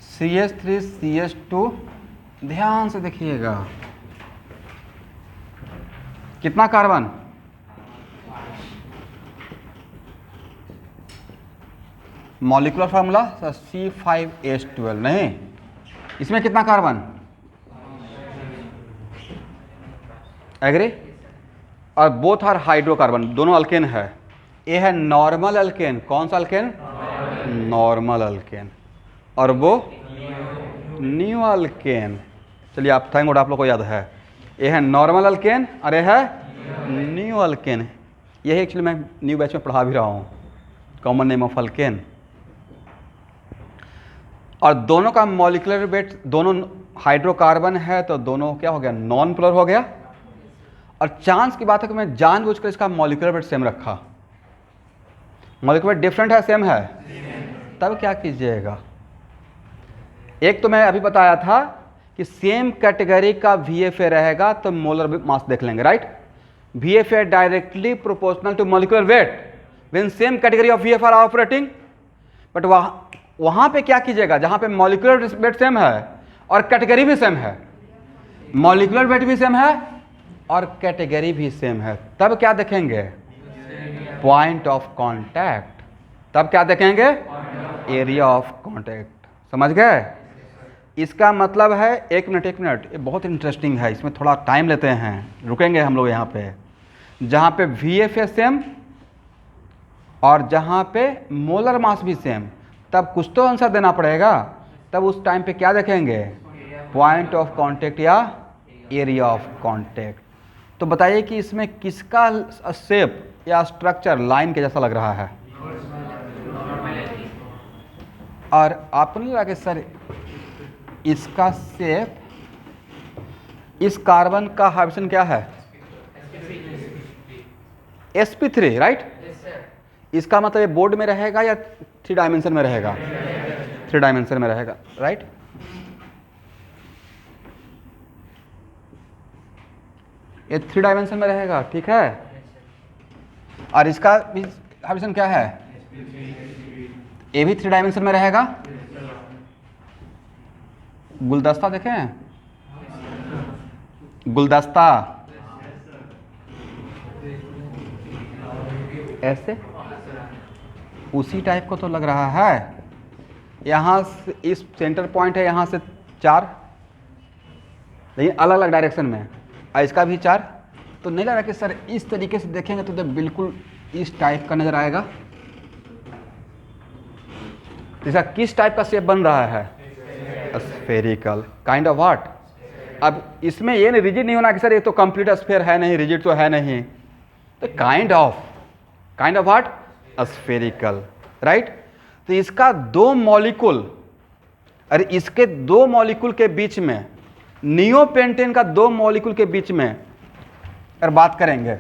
CH3 CH2, ध्यान से देखिएगा, कितना कार्बन? मॉलिक्यूलर फार्मूला C5H12, नहीं, इसमें कितना कार्बन? एग्री? और बोथ आर हाइड्रोकार्बन, दोनों अल्केन है। ये है नॉर्मल अल्केन। कौन सा अल्केन? Normal alkane. और वो न्यू अल्केन। चलिए आप थैंक गॉड आप लोग को याद है। ये है नॉर्मल अल्केन और ये है न्यू अल्केन। यही एक्चुअली मैं न्यू बैच में पढ़ा भी रहा हूँ, कॉमन नेम ऑफ अल्केन। और दोनों का मॉलिक्यूलर वेट, दोनों हाइड्रोकार्बन है तो दोनों क्या हो गया? नॉन पोलर हो गया। और चांस की बात है कि मैं जानबूझकर इसका मॉलिक्यूलर वेट सेम रखा। मॉलिक्यूलर वेट डिफरेंट है, सेम है, तब क्या कीजिएगा? एक तो मैं अभी बताया था कि सेम कैटेगरी का VFA रहेगा तो मोलर मास देख लेंगे, right? VFA directly proportional to molecular weight when same category of VFR are operating. But वहां पे क्या कीजिएगा? जहां पे मॉलिक्यूलर वेट सेम है और कैटेगरी भी सेम है, मॉलिक्यूलर वेट भी सेम है और कैटेगरी भी सेम है, तब क्या देखेंगे? Point of contact. तब क्या देखेंगे? Area of contact. समझ गए? इसका मतलब है, एक मिनट, ये बहुत इंटरेस्टिंग है, इसमें थोड़ा टाइम लेते हैं, रुकेंगे हम लोग यहाँ पे। जहाँ पे VFA सेम और जहाँ पे मोलर मास भी सेम, तब कुछ तो आंसर देना पड़ेगा। तब उस टाइम पे क्या देखेंगे? पॉइंट ऑफ कांटेक्ट या एरिया ऑफ कांटेक्ट। तो बताइए कि इसमें किसका शेप या स्ट्रक्चर लाइन के जैसा लग रहा है? और आपको नहीं लगा कि सर इसका शेप, इस कार्बन का हाइड्रोजन क्या है? sp3, right? इसका मतलब ये बोर्ड में रहेगा या 3 डायमेंशन में रहेगा? 3 डायमेंशन में रहेगा, राइट? ये 3 डायमेंशन में रहेगा, ठीक है? और इसका भी हाइड्रोजन क्या है? ये भी 3 डायमेंशन में रहेगा। गुलदस्ता देखें, गुलदस्ता ऐसे उसी टाइप को तो लग रहा है। यहाँ से इस सेंटर पॉइंट है, यहाँ से 4, लेकिन अलग अलग डायरेक्शन में, और इसका भी 4। तो नहीं लग रहा कि सर इस तरीके से देखेंगे तो बिल्कुल इस टाइप का नजर आएगा। इसका किस टाइप का शेप बन रहा है? स्फेरिकल। Kind of what? अब इसमें ये नहीं, रिजिड नहीं होना कि सर ये तो कंप्लीट स्फेयर है नहीं, रिजिड तो है नहीं, तो kind of what? Spherical, right? तो इसका 2 मॉलिक्यूल, अरे इसके 2 मॉलिक्यूल के बीच में, नियोपेंटेन का 2 मॉलिक्यूल के बीच में अगर बात करेंगे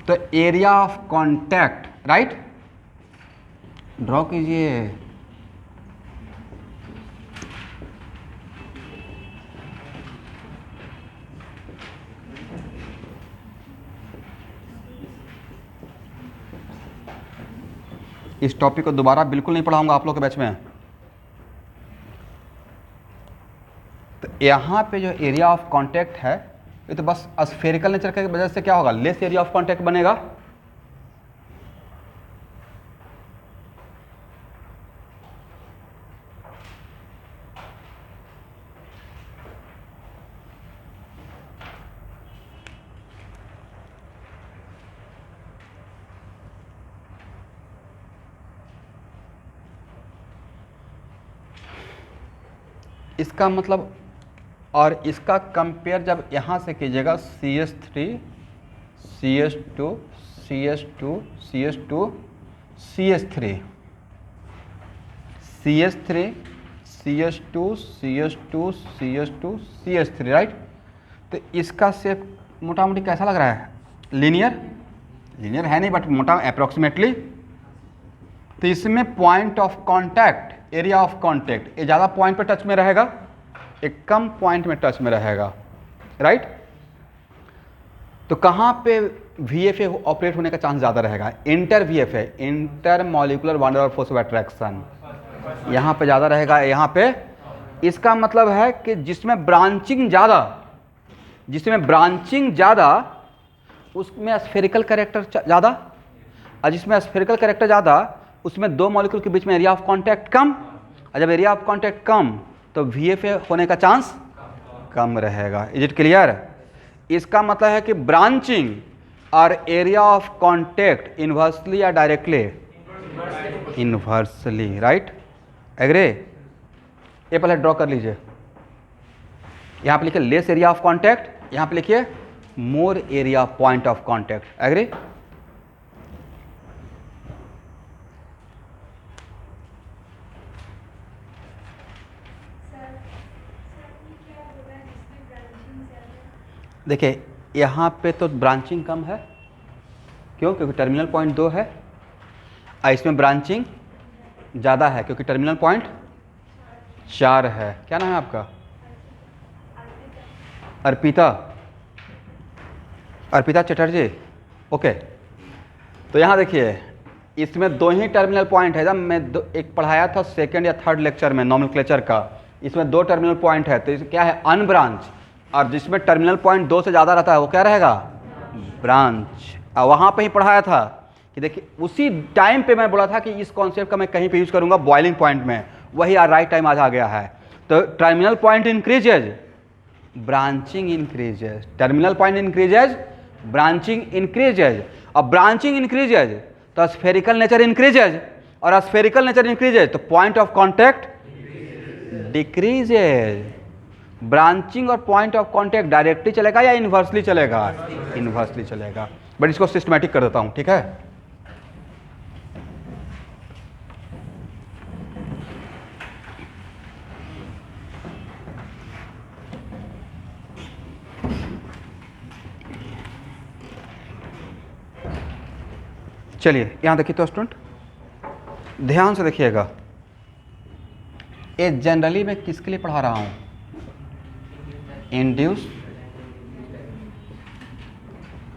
तो area of contact, right? Draw कीजिए। इस टॉपिक को दोबारा बिल्कुल नहीं पढ़ाऊंगा आप लोग के बैच में। तो यहाँ पे जो एरिया ऑफ कांटेक्ट है ये तो बस स्फेरिकल नेचर की वजह से क्या होगा, लेस एरिया ऑफ कांटेक्ट बनेगा। इसका मतलब और इसका कंपेयर जब यहाँ से कीजिएगा CH3 CH2 CH2 CH2 CH3 CH3 CH2 CH2 CH2 CH3 right. तो इसका शेप मोटा मोटी कैसा लग रहा है, लीनियर, लीनियर है नहीं बट मोटा अप्रोक्सीमेटली। तो इसमें point of contact, area of contact, ये ज़्यादा पॉइंट पे टच में रहेगा, एक कम पॉइंट में टच में रहेगा राइट। तो कहाँ पे VFA ऑपरेट होने का चांस ज़्यादा रहेगा, inter VFA, inter molecular van der Waals force of attraction, यहाँ पे ज़्यादा रहेगा यहाँ पे। इसका मतलब है कि जिसमें ब्रांचिंग ज़्यादा, जिसमें ब्रांचिंग ज़्यादा उसमें स्फेरिकल कैरेक्टर ज़्यादा, और जिसमें स्फेरिकल कैरेक्टर ज़्यादा उसमें दो मॉलिक्यूल के बीच में एरिया ऑफ कांटेक्ट कम, और जब एरिया ऑफ कांटेक्ट कम तो VFA होने का चांस कम रहेगा। Is it clear? इसका मतलब है कि ब्रांचिंग और एरिया ऑफ कांटेक्ट इन्वर्सली या डायरेक्टली, इन्वर्सली राइट। एग्री? ये पहले ड्रॉ कर लीजिए, यहाँ पे लिखिए लेस एरिया ऑफ कांटेक्ट, यहाँ पे लिखिए more area point of contact. Agree? देखिए यहाँ पे तो ब्रांचिंग कम है, क्यों? क्योंकि टर्मिनल पॉइंट 2 है, और इसमें ब्रांचिंग ज़्यादा है क्योंकि टर्मिनल पॉइंट 4 है। क्या नाम है आपका? अर्पिता, अर्पिता चटर्जी। ओके, तो यहाँ देखिए इसमें 2 ही टर्मिनल पॉइंट है। जब मैं एक पढ़ाया था सेकंड या थर्ड लेक्चर में नोमेनक्लेचर का, इसमें 2 टर्मिनल पॉइंट है, तो इस क्या है, अनब्रांच। और जिसमें टर्मिनल पॉइंट 2 से ज़्यादा रहता है वो क्या रहेगा, ब्रांच। और वहाँ पे ही पढ़ाया था कि देखिए उसी टाइम पे मैं बोला था कि इस कॉन्सेप्ट का मैं कहीं पे यूज करूँगा बॉइलिंग पॉइंट में, वही राइट टाइम आज आ गया है। तो terminal point increases, branching increases, terminal point increases, branching increases. और ब्रांचिंग इंक्रीजेज तो स्फेरिकल नेचर इंक्रीजेज, और स्फेरिकल नेचर इंक्रीजेज तो point of contact decreases. Branching और पॉइंट ऑफ कांटेक्ट डायरेक्टली चलेगा या इन्वर्सली चलेगा, इन्वर्सली चलेगा। बट इसको सिस्टमैटिक कर देता हूं, ठीक है। चलिए यहां देखिए तो स्टूडेंट ध्यान से देखिएगा, ये जनरली मैं किसके लिए पढ़ा रहा हूं, induce,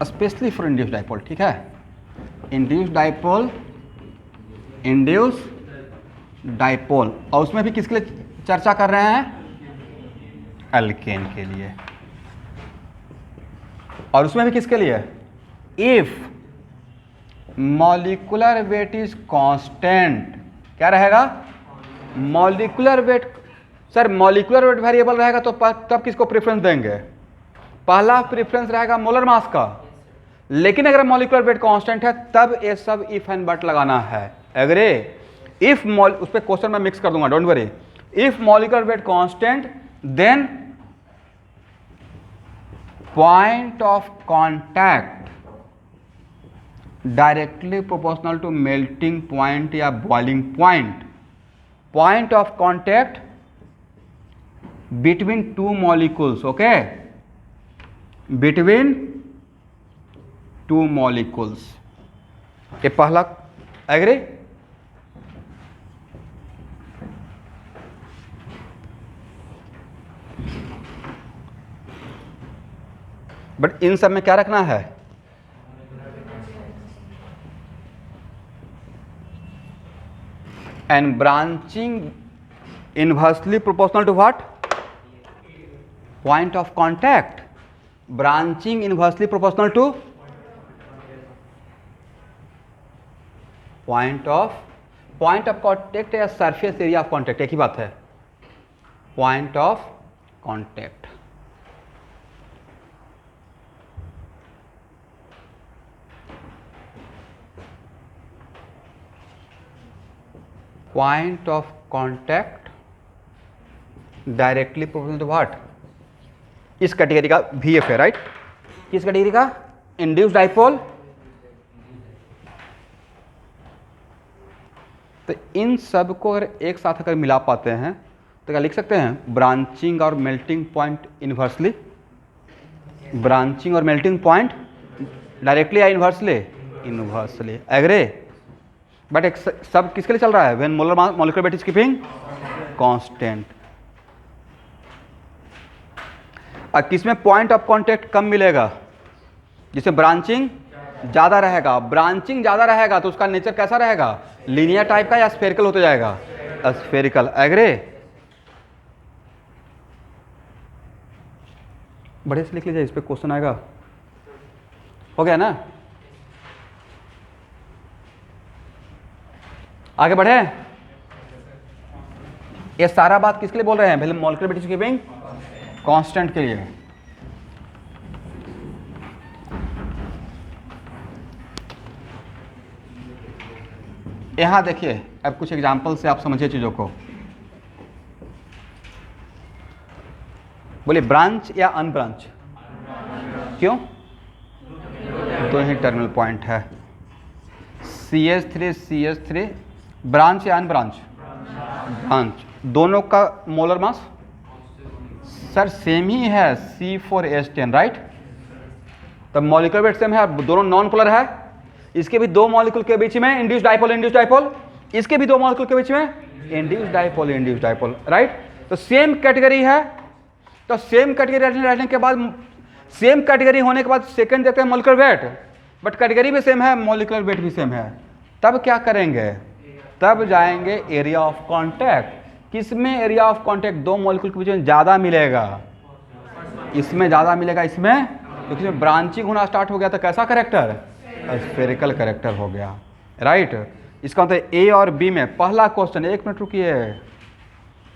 specially for induce dipole, ठीक है। इंड्यूस डाइपोल, इंड्यूस डाइपोल, और उसमें भी किसके लिए चर्चा कर रहे हैं, एल्केन के लिए। और उसमें भी किसके लिए, if molecular wait is constant, क्या रहेगा, molecular weight. Sir molecular weight variable रहेगा तो तब किसको प्रेफरेंस देंगे, पहला प्रेफरेंस रहेगा मोलर मास का। लेकिन अगर मॉलिक्यूलर वेट कांस्टेंट है तब ये सब इफ एंड बट लगाना है। अग्रे, इफ उस पर क्वेश्चन मैं मिक्स कर दूंगा, don't worry. If molecular weight constant then point of contact directly proportional to melting point या boiling point, point of contact between 2 molecules, okay, between 2 molecules। ये पहला, एग्री? बट इन सब में क्या रखना है, and branching inversely proportional to what? Point of contact. Branching inversely proportional to point of contact या surface area of contact, एक ही बात है. Point of contact. Point of contact directly proportional to what? इस कैटेगरी का VF है, right? किस category का? Induced dipole. तो इन सब को अगर एक साथ अगर मिला पाते हैं तो क्या लिख सकते हैं? ब्रांचिंग और मेल्टिंग पॉइंट इनवर्सली. ब्रांचिंग और मेल्टिंग पॉइंट डायरेक्टली या इनवर्सली? इनवर्सली. एग्री? बट एक सब किसके लिए चल रहा है? When molar weight is keeping constant. और किसमें पॉइंट ऑफ कांटेक्ट कम मिलेगा? जिसमें ब्रांचिंग ज़्यादा रहेगा. ब्रांचिंग ज़्यादा रहेगा तो उसका नेचर कैसा रहेगा? लीनियर टाइप का या स्फेरिकल होते जाएगा? स्फेरिकल. एग्री? बड़े से लिख लीजिए, इस पे क्वेश्चन आएगा. हो गया ना? आगे बढ़े. ये सारा बात किसके लिए बोल रहे हैं? पहले molecular weight is keeping constant के लिए. यहां देखिए, अब कुछ एग्जांपल से आप समझिए चीजों को. बोलिए ब्रांच या अनब्रांच? क्यों? दो ही टर्मिनल पॉइंट है. CH3 ब्रांच या अनब्रांच? ब्रांच. दोनों का मोलर मास सर सेम ही है, C4H10, राइट? तब मॉलिक्यूलर वेट सेम है, दोनों नॉन पोलर है. इसके भी दो मॉलिक्यूल के बीच में इंड्यूस्ड डाइपोल. इसके भी दो मॉलिक्यूल के बीच में इंड्यूस्ड डाइपोल, राइट? तो सेम कैटेगरी है. तो सेम कैटेगरी रहने के बाद, सेम कैटेगरी होने के बाद सेकंड देखते हैं मॉलिक्यूलर वेट. बट कैटेगरी भी सेम है, मॉलिक्यूलर वेट भी सेम है. तब क्या करेंगे? तब जाएंगे एरिया ऑफ कॉन्टैक्ट. किसमें एरिया ऑफ कॉन्टैक्ट दो मॉलिक्यूल के बीच में ज़्यादा मिलेगा? इसमें ज़्यादा मिलेगा. इसमें क्योंकि इसमें ब्रांचिंग होना स्टार्ट हो गया तो कैसा करेक्टर? स्फेरिकल करेक्टर हो गया, राइट? इसका मतलब A और B में पहला क्वेश्चन, एक मिनट रुकिए.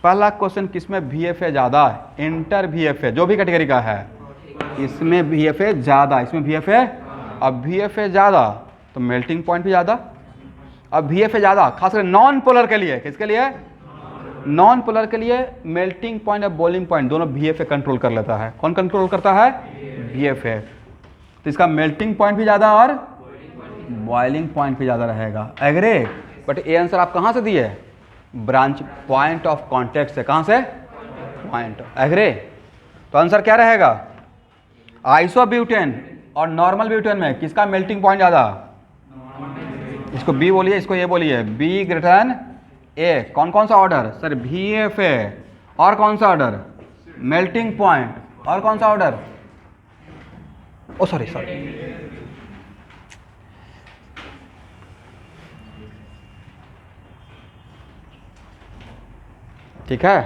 पहला क्वेश्चन किसमें VF है ज़्यादा? इंटर VF है, जो भी कैटेगरी का है. इसमें VF है ज़्यादा, इसमें VF है. अब VF है ज़्यादा तो मेल्टिंग पॉइंट भी ज़्यादा. अब VF है ज़्यादा खासकर नॉन पोलर के लिए. किसके लिए? नॉन पोलर के लिए मेल्टिंग पॉइंट और बॉइलिंग पॉइंट दोनों VF कंट्रोल कर लेता है. कौन कंट्रोल करता है? VF. तो इसका मेल्टिंग पॉइंट भी ज़्यादा और बॉइलिंग पॉइंट भी ज़्यादा रहेगा. एग्री? बट ये आंसर आप कहाँ से दिए? ब्रांच पॉइंट ऑफ कॉन्टैक्ट से. कहाँ से? पॉइंट. एग्री? तो आंसर क्या रहेगा? आइसोब्यूटेन और नॉर्मल ब्यूटेन में किसका मेल्टिंग पॉइंट ज़्यादा? इसको B बोलिए, इसको A बोलिए. B greater A. कौन कौन सा ऑर्डर? सर VF है. और कौन सा ऑर्डर? Melting point. और कौन सा ऑर्डर? ओ सॉरी. ठीक है?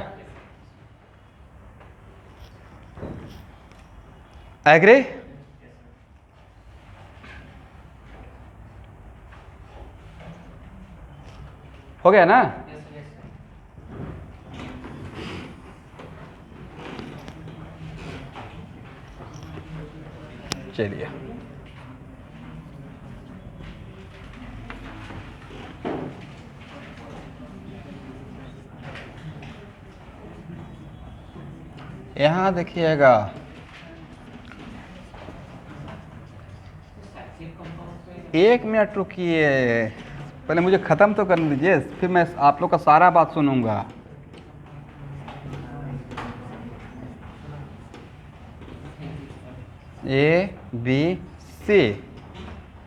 एग्री? हो गया ना? चलिए. यहाँ देखिएगा, एक मिनट रुकिए, पहले मुझे ख़त्म तो करने दीजिए, फिर मैं आप लोग का सारा बात सुनूंगा. A, B, C.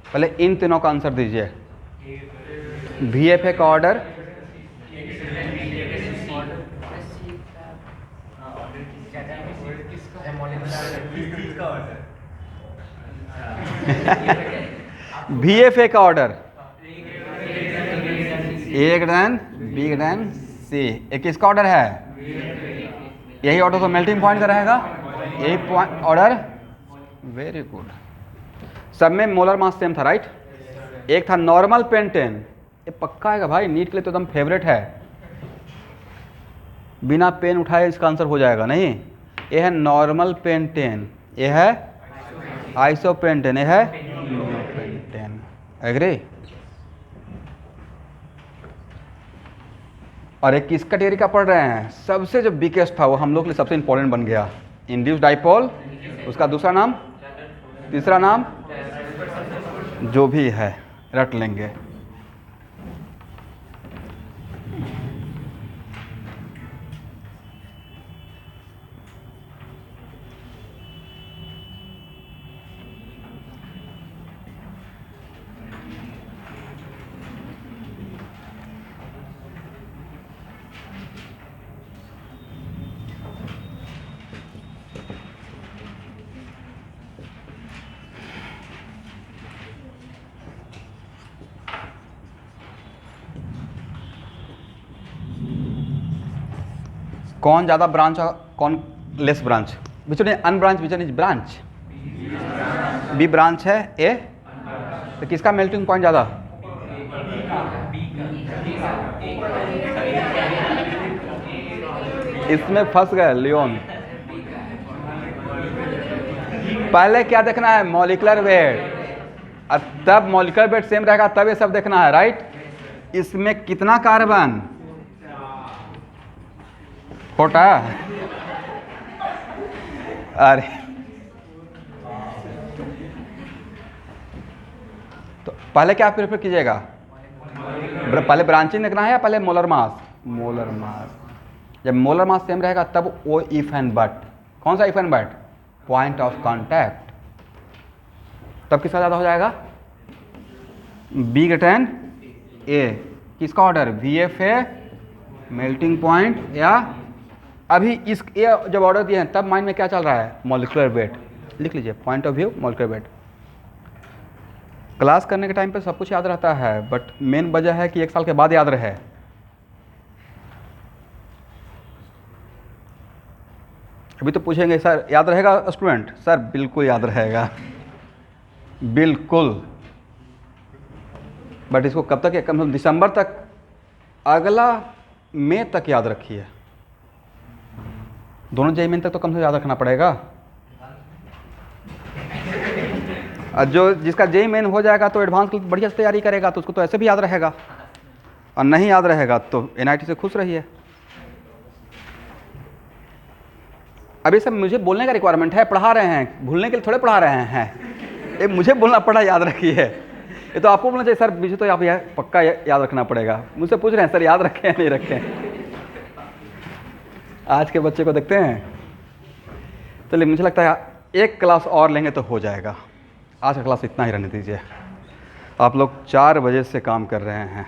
पहले इन तीनों का आंसर दीजिए. VF का ऑर्डर VF का order A greater than B greater than C. ये किसका ऑर्डर है? यही ऑर्डर तो मेल्टिंग पॉइंट का रहेगा, यही पॉइंट ऑर्डर। Very good. सब में मोलर मास सेम था, राइट? एक था नॉर्मल पेंटेन, ये पक्का है भाई, नीट के लिए तो एकदम फेवरेट है, बिना पेन उठाए इसका आंसर हो जाएगा। नहीं, ये है नॉर्मल पेंटेन, ये है आइसोपेंटेन, ये है पेंटेन। एग्री? और एक किस कैटेगरी का पढ़ रहे हैं? सबसे जो बिगेस्ट था वो हम लोग के लिए सबसे इंपॉर्टेंट बन गया, इंड्यूस्ड डाइपोल। उसका दूसरा नाम, तीसरा नाम, जो भी है रट लेंगे। कौन ज़्यादा ब्रांच और कौन less branch? Which one is unbranch, which one is branch? B branch है, ए तो किसका मेल्टिंग पॉइंट ज़्यादा? इसमें फंस गए लियोन। पहले क्या देखना है? मॉलिक्यूलर वेट, और तब मॉलिक्यूलर वेट सेम रहेगा तब ये सब देखना है, राइट? इसमें कितना कार्बन खोटा? अरे तो पहले क्या प्रेफर कीजिएगा? पहले ब्रांचिंग देखना है या पहले मोलर मास? Molar mass. जब मोलर मास सेम रहेगा तब वो इफ एंड बट। कौन सा if and but? Point of contact. तब किसका ज़्यादा हो जाएगा? बी ग्रेटर देन ए। किसका order? V F A melting point, या अभी इस ये जब ऑर्डर दिए हैं तब माइंड में क्या चल रहा है? Molecular weight. लिख लीजिए, point of view molecular weight. Class करने के टाइम पे सब कुछ याद रहता है, बट मेन वजह है कि एक साल के बाद याद रहे। अभी तो पूछेंगे सर याद रहेगा स्टूडेंट? सर बिल्कुल याद रहेगा, बिल्कुल। बट इसको कब तक? कम से कम दिसंबर तक, अगला मई तक याद रखिए। दोनों जेई मेन तक तो कम से याद रखना पड़ेगा। और जो जिसका जेई मेन हो जाएगा तो एडवांस की बढ़िया से तैयारी करेगा तो उसको तो ऐसे भी याद रहेगा, और नहीं याद रहेगा तो एनआईटी से खुश रहिए। अभी सब मुझे बोलने का रिक्वायरमेंट है, पढ़ा रहे हैं, भूलने के लिए थोड़े पढ़ा रहे हैं। ये मुझे बोलना पड़ा, याद रखिए। ये तो आपको बोलना चाहिए सर, मुझे तो आप पक्का याद रखना पड़ेगा। मुझसे पूछ रहे हैं सर याद रखें या नहीं रखें। आज के बच्चे को देखते हैं। चलिए मुझे लगता है एक क्लास और लेंगे तो हो जाएगा। आज का क्लास इतना ही रहने दीजिए। आप लोग 4 बजे से काम कर रहे हैं।